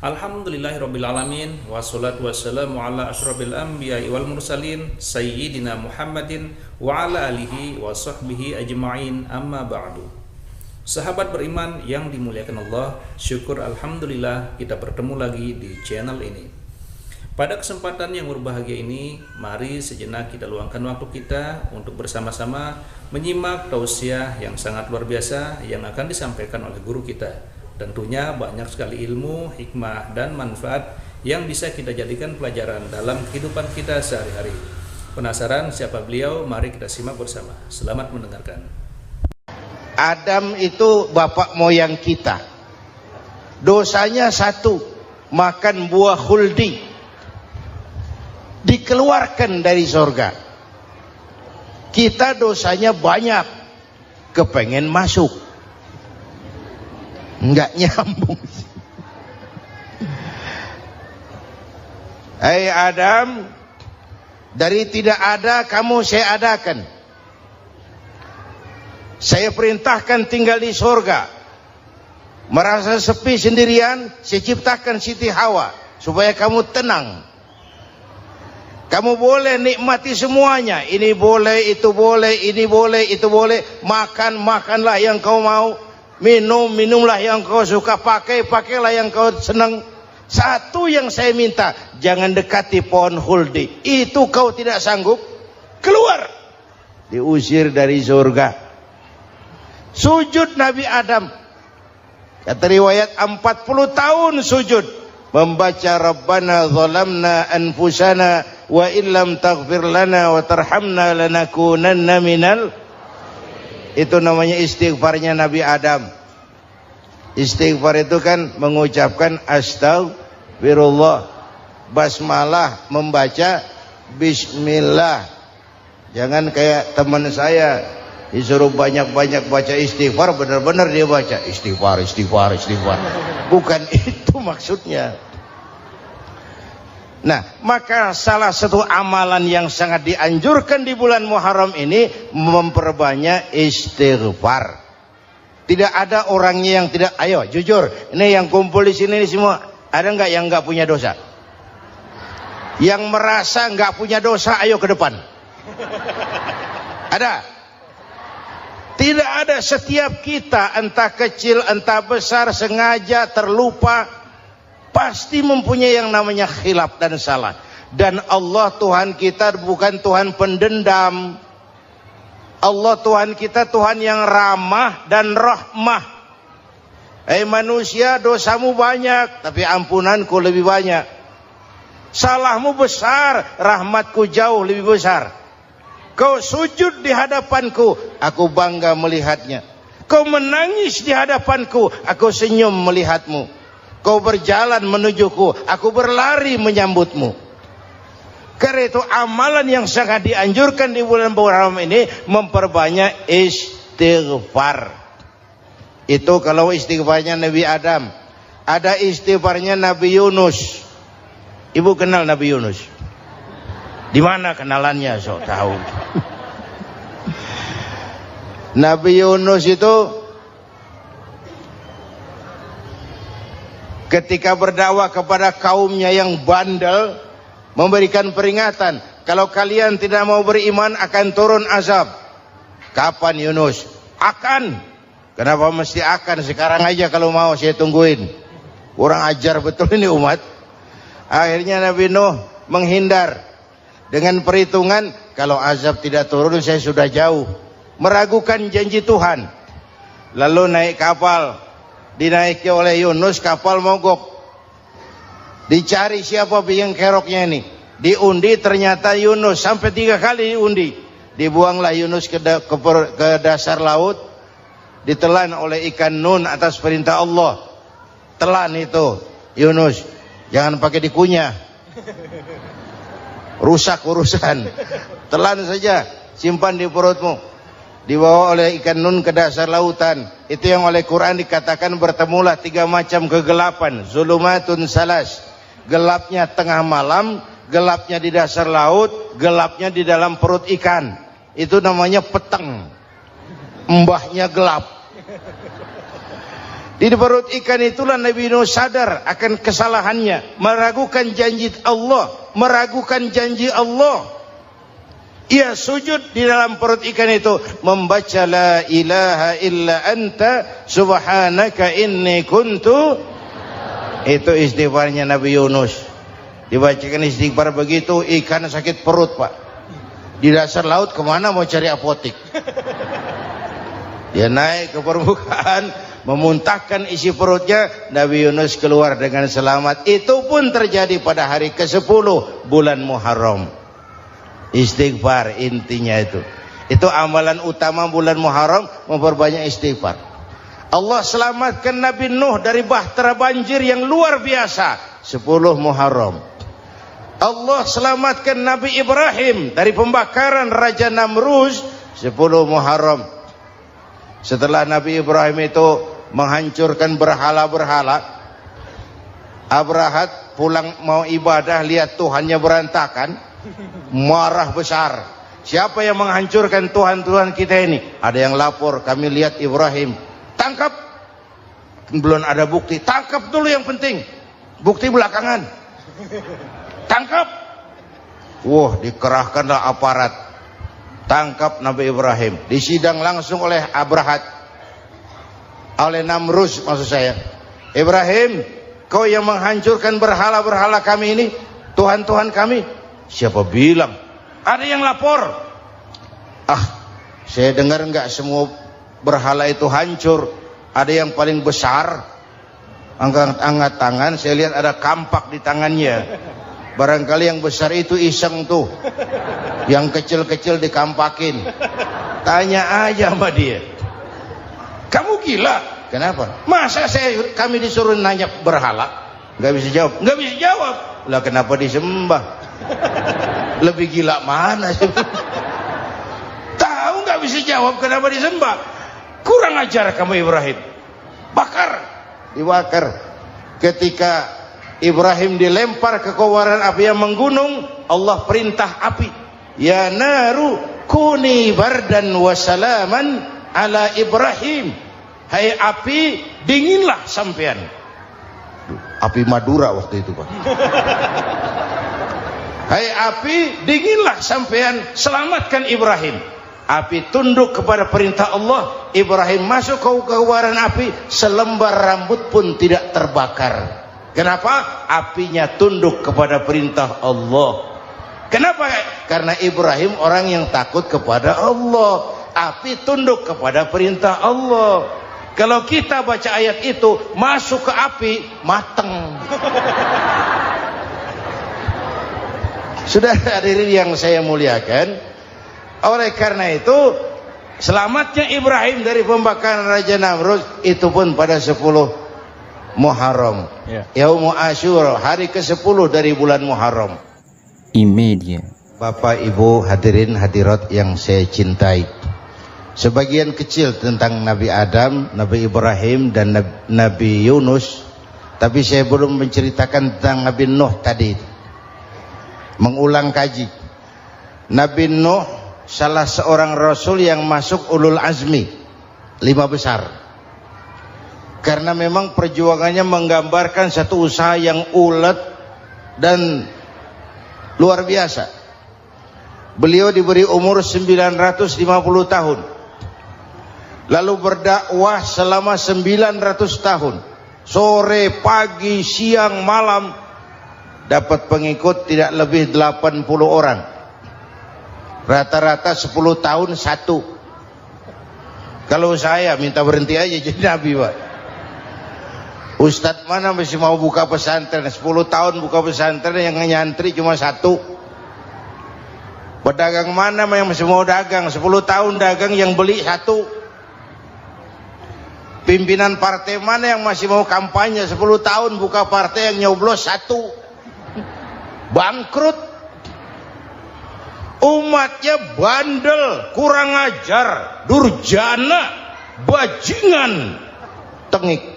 Alhamdulillahirrabbilalamin. Wassalatu wassalamu ala ashrafil anbiya'i wal mursalin Sayyidina Muhammadin wa ala alihi wa sahbihi ajma'in, amma ba'du. Sahabat beriman yang dimuliakan Allah, syukur alhamdulillah kita bertemu lagi di channel ini. Pada kesempatan yang berbahagia ini, mari sejenak kita luangkan waktu kita untuk bersama-sama menyimak tausiah yang sangat luar biasa yang akan disampaikan oleh guru kita. Tentunya banyak sekali ilmu, hikmah, dan manfaat yang bisa kita jadikan pelajaran dalam kehidupan kita sehari-hari. Penasaran siapa beliau? Mari kita simak bersama. Selamat mendengarkan. Adam itu bapak moyang kita. Dosanya satu, makan buah khuldi. Dikeluarkan dari surga. Kita dosanya banyak, kepengen masuk, enggak nyambung. Hai Adam, dari tidak ada kamu saya adakan. Saya perintahkan tinggal di surga. Merasa sepi sendirian, saya ciptakan Siti Hawa supaya kamu tenang. Kamu boleh nikmati semuanya. Ini boleh, itu boleh, ini boleh, itu boleh. Makan, makanlah yang kau mau. Minum, minumlah yang kau suka. Pakai, pakailah yang kau senang. Satu yang saya minta, jangan dekati pohon khuldi. Itu kau tidak sanggup, keluar. Diusir dari surga. Sujud Nabi Adam. Kata riwayat 40 tahun sujud. Membaca Rabbana zalamna anfusana wa illam taghfir lana wa tarhamna lanakunanna minal. Itu namanya istighfarnya Nabi Adam. Istighfar itu kan mengucapkan astagfirullah, basmalah, membaca bismillah. Jangan kayak teman saya disuruh banyak-banyak baca istighfar, benar-benar dia baca istighfar, istighfar, istighfar. Bukan itu maksudnya. Nah, maka salah satu amalan yang sangat dianjurkan di bulan Muharram ini memperbanyak istighfar. Tidak ada orangnya yang tidak. Ayo jujur, ini yang kumpul di sini semua, ada nggak yang nggak punya dosa? Yang merasa nggak punya dosa, ayo ke depan. Ada? Tidak ada. Setiap kita, entah kecil entah besar, sengaja terlupa, pasti mempunyai yang namanya khilaf dan salah. Dan Allah Tuhan kita bukan Tuhan pendendam. Allah Tuhan kita Tuhan yang ramah dan rahmah. Manusia, dosamu banyak, tapi ampunanku lebih banyak. Salahmu besar, rahmatku jauh lebih besar. Kau sujud di hadapanku, aku bangga melihatnya. Kau menangis di hadapanku, aku senyum melihatmu. Kau berjalan menujuku, aku berlari menyambutmu. Karena itu amalan yang sangat dianjurkan di bulan Muharram ini memperbanyak istighfar. Itu kalau istighfarnya Nabi Adam. Ada istighfarnya Nabi Yunus. Ibu kenal Nabi Yunus? Di mana kenalannya? Sok tahu. Nabi Yunus itu ketika berdakwah kepada kaumnya yang bandel, memberikan peringatan, kalau kalian tidak mau beriman akan turun azab. Kapan Yunus? Akan. Kenapa mesti akan? Sekarang aja kalau mau, saya tungguin. Kurang ajar betul ini umat. Akhirnya Nabi Nuh menghindar dengan perhitungan, kalau azab tidak turun saya sudah jauh. Meragukan janji Tuhan. Lalu naik kapal, dinaiki oleh Yunus, kapal mogok. Dicari siapa biang keroknya ini. Diundi, ternyata Yunus. Sampai 3 kali diundi. Dibuanglah Yunus ke dasar laut. Ditelan oleh ikan nun atas perintah Allah. Telan itu Yunus. Jangan pakai dikunyah, rusak urusan. Telan saja, simpan di perutmu. Dibawa oleh ikan nun ke dasar lautan. Itu yang oleh Quran dikatakan bertemulah 3 macam kegelapan. Zulumatun salas. Gelapnya tengah malam, gelapnya di dasar laut, gelapnya di dalam perut ikan. Itu namanya peteng. Mbahnya gelap. Di perut ikan itulah Nabi Nuh sadar akan kesalahannya, meragukan janji Allah, meragukan janji Allah. Ia sujud di dalam perut ikan itu, membaca la ilaha illa anta subhanaka inni kuntu. Itu istighfarnya Nabi Yunus. Dibacakan istighfar begitu, ikan sakit perut Pak. Di dasar laut kemana mau cari apotik? Dia naik ke permukaan, memuntahkan isi perutnya, Nabi Yunus keluar dengan selamat. Itu pun terjadi pada hari ke-10 bulan Muharram. Istighfar intinya itu. Itu amalan utama bulan Muharram, memperbanyak istighfar. Allah selamatkan Nabi Nuh dari bahtera banjir yang luar biasa 10 Muharram. Allah selamatkan Nabi Ibrahim dari pembakaran Raja Namruz 10 Muharram. Setelah Nabi Ibrahim itu menghancurkan berhala-berhala, Abrahat pulang mau ibadah, lihat Tuhannya berantakan, marah besar. Siapa yang menghancurkan Tuhan-Tuhan kita ini? Ada yang lapor, kami lihat Ibrahim. Tangkap. Belum ada bukti, tangkap dulu yang penting, bukti belakangan. Tangkap. Wah, dikerahkanlah aparat, tangkap Nabi Ibrahim, disidang langsung oleh Abrahat, oleh Namruz maksud saya. Ibrahim, kau yang menghancurkan berhala-berhala kami ini, Tuhan-Tuhan kami. Siapa bilang? Ada yang lapor. Saya dengar enggak semua berhala itu hancur. Ada yang paling besar, angkat tangan, saya lihat ada kampak di tangannya. Barangkali yang besar itu iseng tuh, yang kecil-kecil dikampakin. Tanya aja sama dia. Kamu gila? Kenapa? Masa kami disuruh nanya berhala? Nggak bisa jawab. Nggak bisa jawab. Lah kenapa disembah? Lebih gila mana sih? Tahu nggak bisa jawab kenapa disembah? Kurang ajar kamu Ibrahim. Bakar. Dibakar. Ketika Ibrahim dilempar ke kobaran api yang menggunung, Allah perintah api, ya naru kuni bardan wa salaman ala Ibrahim. Hai api, dinginlah sampean. Api Madura waktu itu Pak. Hai api, dinginlah sampean, selamatkan Ibrahim. Api tunduk kepada perintah Allah. Ibrahim masuk ke kobaran api, selembar rambut pun tidak terbakar. Kenapa? Apinya tunduk kepada perintah Allah. Kenapa? Karena Ibrahim orang yang takut kepada Allah. Api tunduk kepada perintah Allah. Kalau kita baca ayat itu, masuk ke api, mateng. Sudah hadirin yang saya muliakan, oleh karena itu selamatnya Ibrahim dari pembakaran Raja Namruz itu pun pada 10 Muharram, Yaumul Asyura, hari ke-10 dari bulan Muharram. Imedia. Bapak Ibu hadirin hadirat yang saya cintai, sebagian kecil tentang Nabi Adam, Nabi Ibrahim dan Nabi Yunus, tapi saya belum menceritakan tentang Nabi Nuh tadi. Mengulang kaji. Nabi Nuh salah seorang rasul yang masuk ulul azmi, 5 besar. Karena memang perjuangannya menggambarkan satu usaha yang ulet dan luar biasa. Beliau diberi umur 950 tahun, lalu berdakwah selama 900 tahun, sore, pagi, siang, malam, dapat pengikut tidak lebih 80 orang. Rata-rata 10 tahun satu. Kalau saya minta berhenti aja jadi nabi Pak. Ustadz mana masih mau buka pesantren 10 tahun buka pesantren, yang nyantri cuma 1. Pedagang mana yang masih mau dagang 10 tahun dagang, yang beli 1. Pimpinan partai mana yang masih mau kampanye 10 tahun buka partai, yang nyoblos 1. Bangkrut. Umatnya bandel, kurang ajar, durjana, bajingan, tengik.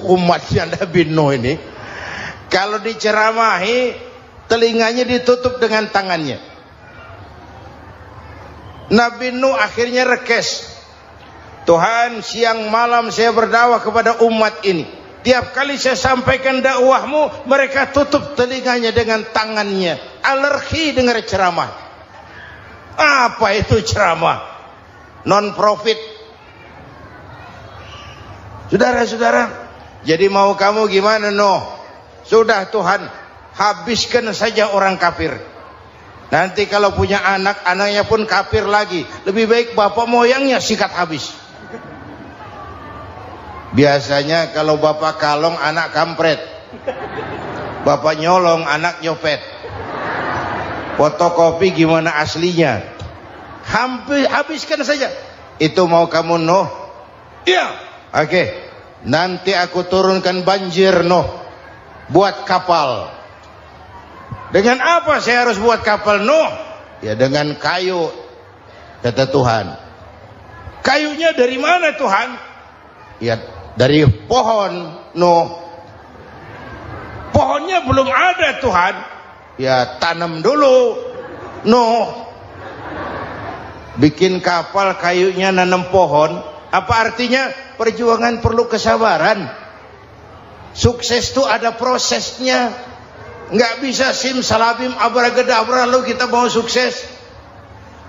Umatnya Nabi Nuh ini kalau diceramahi telinganya ditutup dengan tangannya. Nabi Nuh akhirnya rekes. Tuhan, siang malam saya berdakwah kepada umat ini. Tiap kali saya sampaikan dakwahmu, mereka tutup telinganya dengan tangannya. Alergi dengar ceramah. Apa itu ceramah? Non profit. Saudara-saudara, jadi mau kamu gimana Nuh? Sudah Tuhan, habiskan saja orang kafir. Nanti kalau punya anak, anaknya pun kafir lagi. Lebih baik bapak moyangnya sikat habis. Biasanya kalau bapak kalong, anak kampret. Bapak nyolong, anak nyopet. Fotokopi gimana aslinya. Hampir habiskan saja. Itu mau kamu Nuh? Iya. Oke. Nanti aku turunkan banjir Nuh. Buat kapal. Dengan apa saya harus buat kapal Nuh? Ya dengan kayu, kata Tuhan. Kayunya dari mana Tuhan? Ya dari pohon Nuh. Pohonnya belum ada Tuhan. Ya tanam dulu Nuh. Bikin kapal, kayunya nanam pohon. Apa artinya? Perjuangan perlu kesabaran. Sukses itu ada prosesnya. Nggak bisa simsalabim abracadabra lalu kita mau sukses.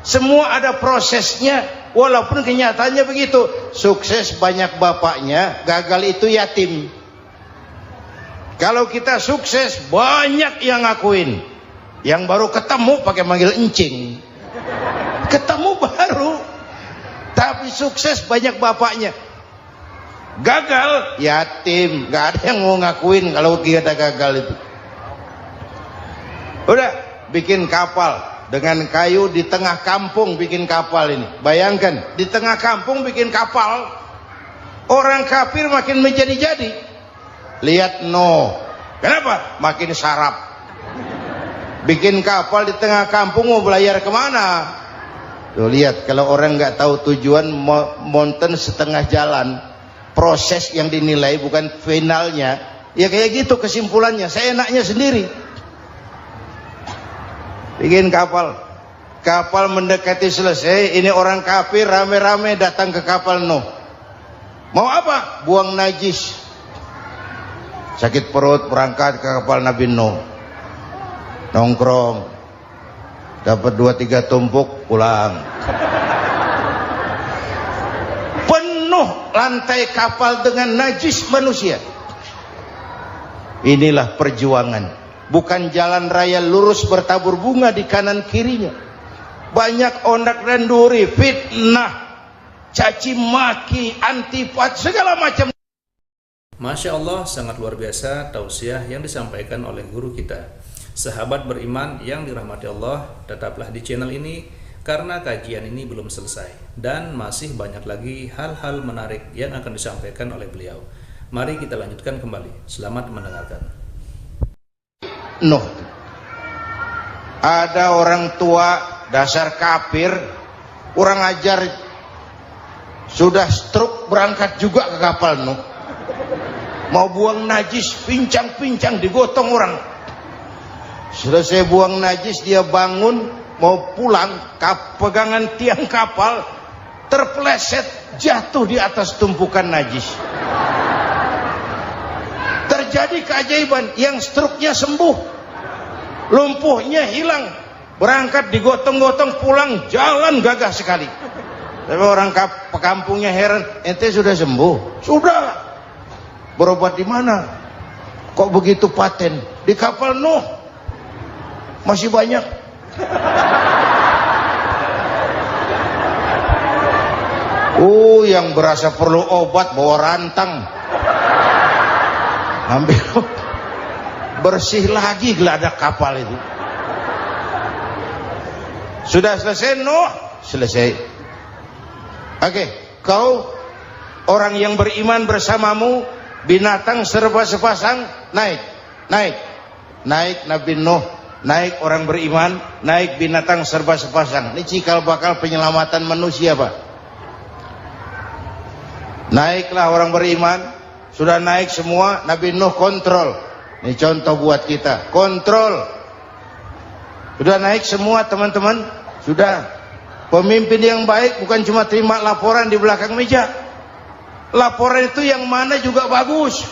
Semua ada prosesnya. Walaupun kenyataannya begitu. Sukses banyak bapaknya, gagal itu yatim. Kalau kita sukses banyak yang ngakuin. Yang baru ketemu pakai manggil encing. Ketemu baru. Tapi sukses banyak bapaknya. Gagal yatim, nggak ada yang mau ngakuin kalau kita gagal itu. Udah bikin kapal dengan kayu di tengah kampung, bikin kapal ini. Bayangkan di tengah kampung bikin kapal. Orang kafir makin menjadi-jadi. Lihat Nuh, kenapa? Makin sarap. Bikin kapal di tengah kampung mau belayar kemana? Tuh lihat, kalau orang nggak tahu tujuan, mountain setengah jalan. Proses yang dinilai bukan finalnya. Ya kayak gitu kesimpulannya. Saya enaknya sendiri. Bikin kapal. Kapal mendekati selesai. Ini orang kafir rame-rame datang ke kapal Nuh. Mau apa? Buang najis. Sakit perut berangkat ke kapal Nabi Nuh. Nongkrong. Dapat 2-3 tumpuk pulang. Penuh lantai kapal dengan najis manusia. Inilah perjuangan. Bukan jalan raya lurus bertabur bunga di kanan kirinya. Banyak ondak dan duri, fitnah, caci maki, antipat, segala macam. Masya Allah, sangat luar biasa tausiah yang disampaikan oleh guru kita. Sahabat beriman yang dirahmati Allah, tetaplah di channel ini karena kajian ini belum selesai dan masih banyak lagi hal-hal menarik yang akan disampaikan oleh beliau. Mari kita lanjutkan kembali. Selamat mendengarkan. Nuh. Ada orang tua dasar kafir, kurang ajar, sudah stroke berangkat juga ke kapal Nuh. Mau buang najis, pincang-pincang digotong orang. Selesai buang najis, dia bangun mau pulang, pegangan tiang kapal terpeleset, jatuh di atas tumpukan najis. Terjadi keajaiban, yang struknya sembuh, lumpuhnya hilang, berangkat digotong-gotong pulang, jalan gagah sekali. Tapi orang kampungnya heran, ente sudah sembuh? Sudah. Berobat di mana? Kok begitu paten? Di kapal Nuh. Masih banyak. Yang berasa perlu obat bawa rantang. Ambil bersih lagi geladak kapal itu. Sudah selesai Nuh? Selesai. Oke, kau orang yang beriman bersamamu, binatang serba sepasang, naik Nabi Nuh, naik orang beriman, naik binatang serba sepasang. Ini cikal bakal penyelamatan manusia, Pak. Naiklah orang beriman, sudah naik semua, Nabi Nuh kontrol. Ini contoh buat kita, kontrol. Sudah naik semua teman-teman, sudah. Pemimpin yang baik bukan cuma terima laporan di belakang meja. Laporan itu yang mana juga bagus.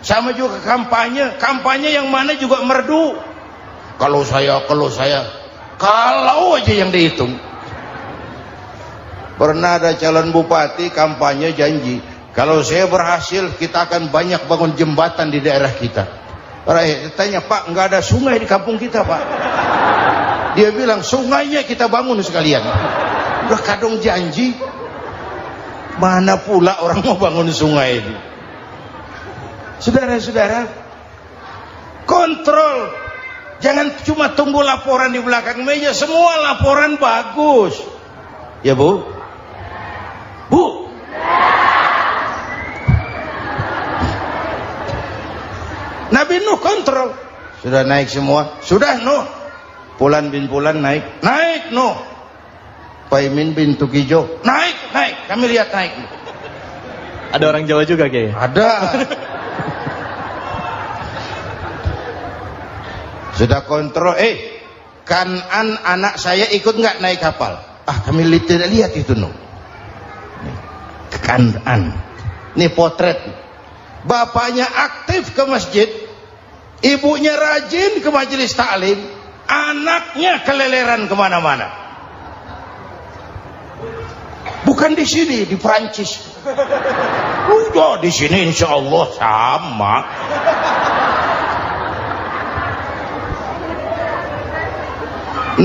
Sama juga kampanye yang mana juga merdu. Kalau saya kalau aja yang dihitung. Pernah ada calon bupati kampanye janji, kalau saya berhasil kita akan banyak bangun jembatan di daerah kita. Rakyat tanya, Pak, nggak ada sungai di kampung kita, Pak. Dia bilang, sungainya kita bangun sekalian. Udah kadung janji, mana pula orang mau bangun sungai ini. Saudara-saudara, kontrol. Jangan cuma tunggu laporan di belakang meja. Semua laporan bagus. Ya Bu? Bu? Nabi Nuh kontrol. Sudah naik semua? Sudah Nuh. Pulan bin Pulan naik. Naik Nuh. Paimin bin Tukijo. Naik. Kami lihat naik. Ada orang Jawa juga, Kiai? Ada. Sudah kontrol. Kan'an anak saya ikut nggak naik kapal? Kami tidak lihat itu Nuh. Kan'an. Ini potret. Bapaknya aktif ke masjid, ibunya rajin ke majelis taklim, anaknya keleleran kemana-mana. Bukan di sini, di Prancis. Udah di sini insya Allah sama.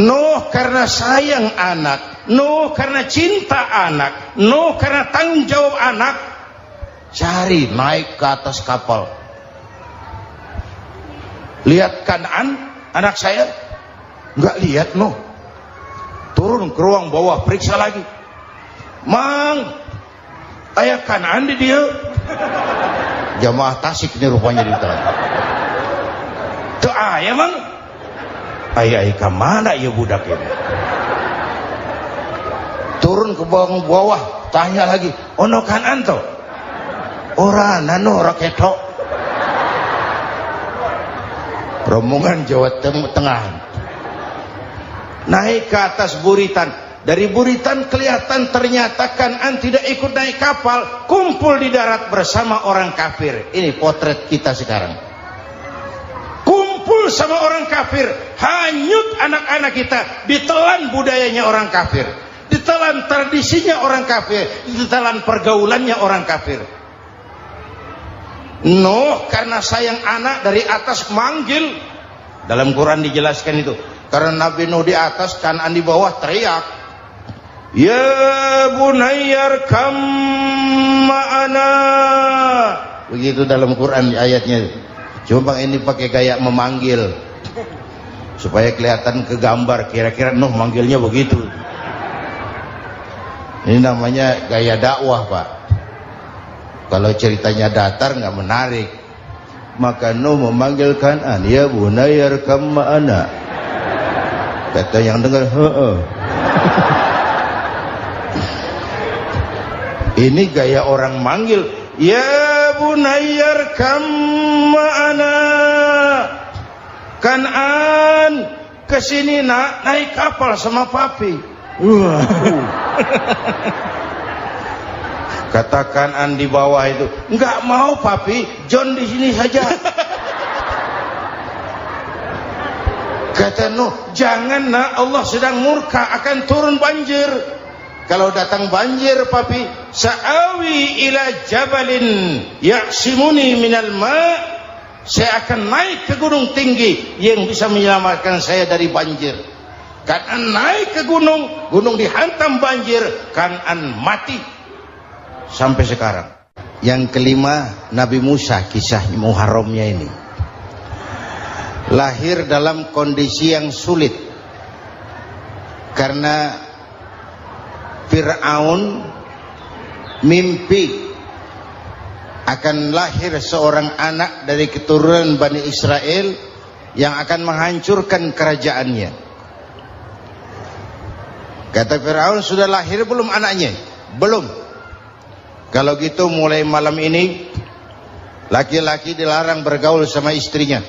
Nuh karena sayang anak, Nuh karena cinta anak, Nuh karena tanggung jawab anak, cari naik ke atas kapal. Lihat Kan'an anak saya? Nggak lihat Nuh. Turun ke ruang bawah, periksa lagi. Mang, ayah Kan'an di dia. Jamaah Tasik ini rupanya di dalam. Tuh ayah Mang. Ayah ke mana ya budak ini? Turun ke bawah, tanya lagi. Ono Kan'an toh? Ora nano raketok. Rombongan Jawa Tengah naik ke atas buritan. Dari buritan kelihatan ternyata Kan'an tidak ikut naik kapal, kumpul di darat bersama orang kafir. Ini potret kita sekarang. Kumpul sama orang kafir, hanyut anak-anak kita, ditelan budayanya orang kafir, ditelan tradisinya orang kafir, ditelan pergaulannya orang kafir. Nuh karena sayang anak dari atas manggil. Dalam Quran dijelaskan itu. Karena Nabi Nuh di atas, Kan'an di bawah, teriak, ya bunayyar kam ma'ana. Begitu dalam Quran ayatnya. Cuma ini pakai gaya memanggil supaya kelihatan ke gambar. Kira-kira Nuh manggilnya begitu. Ini namanya gaya dakwah, Pak. Kalau ceritanya datar nggak menarik. Maka Nuh memanggil Kan'an, ya bunayyar kam ma'ana. Kata yang dengar, Ini gaya orang manggil, ya bunayyar kam ma'ana. Kan'an, kesini nak, naik kapal sama papi. Kata Kan'an di bawah itu, enggak mau papi, John di sini saja. Kata Nuh, jangan nak, Allah sedang murka, akan turun banjir. Kalau datang banjir papi, sa'awi ila jabalin ya'simuni minal ma', saya akan naik ke gunung tinggi yang bisa menyelamatkan saya dari banjir. Kan'an naik ke gunung, gunung dihantam banjir, Kan'an mati. Sampai sekarang. Yang kelima, Nabi Musa, kisah Muharramnya ini. Lahir dalam kondisi yang sulit. Karena Fir'aun mimpi akan lahir seorang anak dari keturunan Bani Israel yang akan menghancurkan kerajaannya. Kata Fir'aun, sudah lahir belum anaknya? Belum. Kalau gitu mulai malam ini laki-laki dilarang bergaul sama istrinya.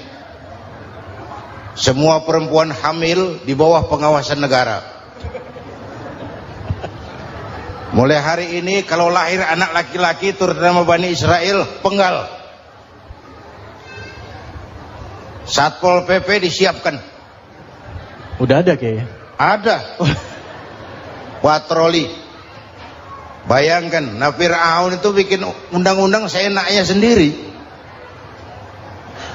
Semua perempuan hamil di bawah pengawasan negara. Mulai hari ini kalau lahir anak laki-laki terutama Bani Israel, penggal. Satpol PP disiapkan. Udah ada kayaknya. Ada. Patroli. Bayangkan, Fir'aun itu bikin undang-undang seenaknya sendiri.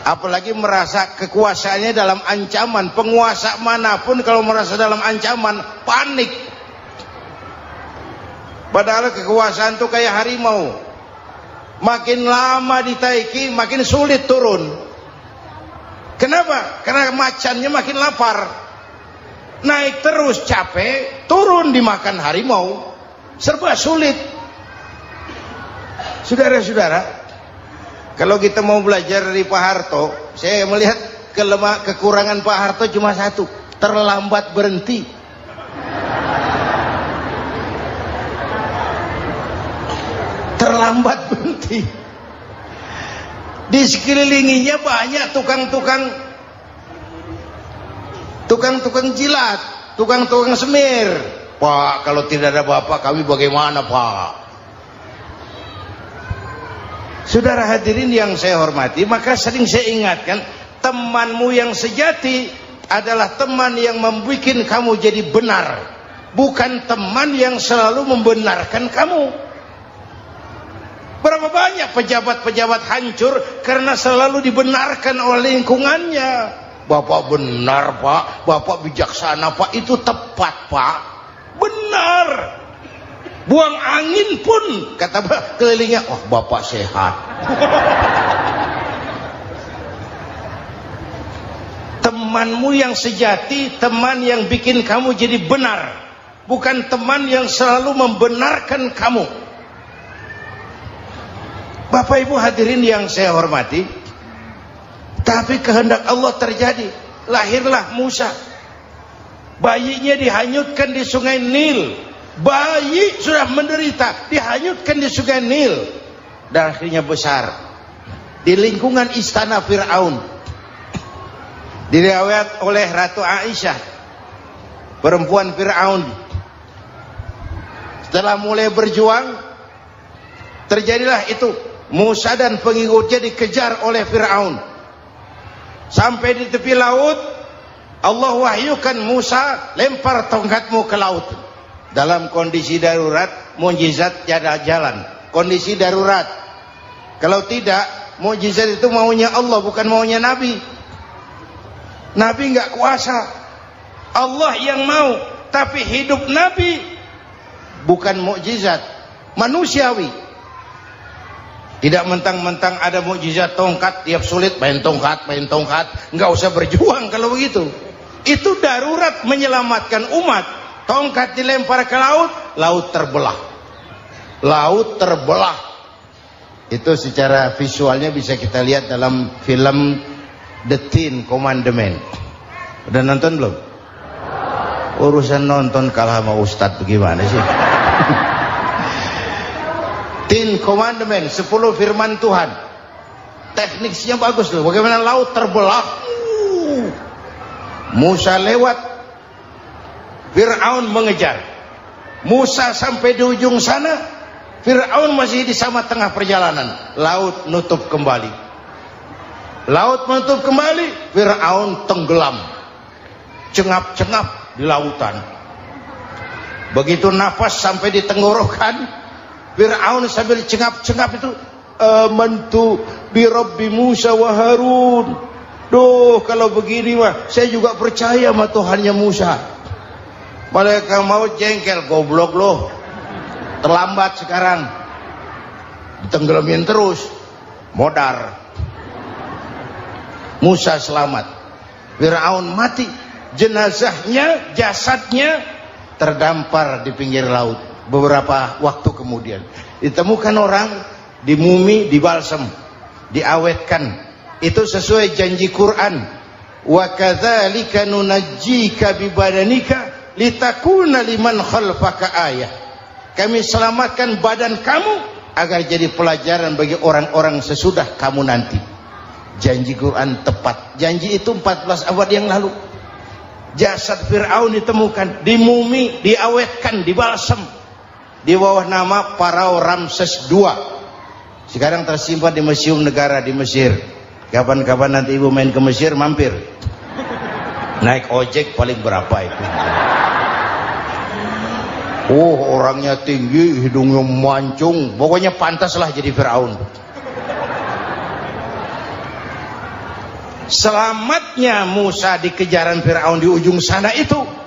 apalagi merasa kekuasaannya dalam ancaman. Penguasa manapun kalau merasa dalam ancaman panik. Padahal kekuasaan itu kayak harimau, makin lama ditaiki makin sulit turun. Kenapa? Karena macannya makin lapar, naik terus capek, turun dimakan harimau, serba sulit. Saudara-saudara, kalau kita mau belajar dari Pak Harto, saya melihat kekurangan Pak Harto cuma satu, terlambat berhenti. Terlambat berhenti. Di sekelilinginya banyak tukang jilat, tukang semir. Pak, kalau tidak ada bapak kami bagaimana, Pak? Saudara hadirin yang saya hormati, maka sering saya ingatkan, temanmu yang sejati adalah teman yang membuat kamu jadi benar, bukan teman yang selalu membenarkan kamu. Berapa banyak pejabat-pejabat hancur karena selalu dibenarkan oleh lingkungannya. Bapak benar, Pak. Bapak bijaksana, Pak. Itu tepat, Pak. Benar. Buang angin pun kata kelilingnya, oh Bapak sehat. Temanmu yang sejati, teman yang bikin kamu jadi benar, bukan teman yang selalu membenarkan kamu. Bapak Ibu hadirin yang saya hormati, tapi kehendak Allah terjadi. Lahirlah Musa, bayinya dihanyutkan di sungai Nil. Bayi sudah menderita, dihanyutkan di sungai Nil, dan akhirnya besar di lingkungan istana Fir'aun. Diriwayat oleh Ratu Aisyah, perempuan Fir'aun, setelah mulai berjuang, terjadilah itu. Musa dan pengikutnya dikejar oleh Fir'aun. Sampai di tepi laut, Allah wahyukan Musa, lempar tongkatmu ke laut. Dalam kondisi darurat, mukjizat tiada jalan. Kondisi darurat. Kalau tidak, mukjizat itu maunya Allah, bukan maunya Nabi. Nabi nggak kuasa, Allah yang mau. Tapi hidup Nabi bukan mukjizat, manusiawi. Tidak mentang-mentang ada mukjizat tongkat, tiap sulit main tongkat, nggak usah berjuang kalau begitu. Itu darurat menyelamatkan umat. Tongkat dilempar ke laut, laut terbelah. Laut terbelah. Itu secara visualnya bisa kita lihat dalam film The Ten Commandments. Udah nonton belum? Urusan nonton kalah sama Ustadz bagaimana sih? Ten Commandments, 10 firman Tuhan. Tekniknya bagus loh. Bagaimana laut terbelah. Musa lewat, Fir'aun mengejar. Musa sampai di ujung sana, Fir'aun masih di sama tengah perjalanan. Laut nutup kembali. Laut menutup kembali, Fir'aun tenggelam. Cengap-cengap di lautan. Begitu nafas sampai di tenggorokan, Fir'aun sambil cengap-cengap itu, amantu bi Rabbi Musa wa Harun. Duh, kalau begini mah saya juga percaya sama Tuhannya Musa. Malaikat maut jengkel, goblok loh. Terlambat sekarang. Ditenggelamin terus. Modar. Musa selamat. Fir'aun mati. Jenazahnya, jasadnya terdampar di pinggir laut. Beberapa waktu kemudian ditemukan orang, dimumi, dibalsem, diawetkan. Itu sesuai janji Quran. Wa kadzalika nunajjika bi badanika litakuna liman khalfaka ayah. Kami selamatkan badan kamu agar jadi pelajaran bagi orang-orang sesudah kamu nanti. Janji Quran tepat. Janji itu 14 abad yang lalu. Jasad Fir'aun ditemukan, dimumi, diawetkan, dibalsem di bawah nama Farao Ramses II. Sekarang tersimpan di Museum Negara di Mesir. Kapan-kapan nanti ibu main ke Mesir, mampir. Naik ojek paling berapa itu? Oh, orangnya tinggi, hidungnya mancung, pokoknya pantaslah jadi Fir'aun. Selamatnya Musa di kejaran Firaun di ujung sana itu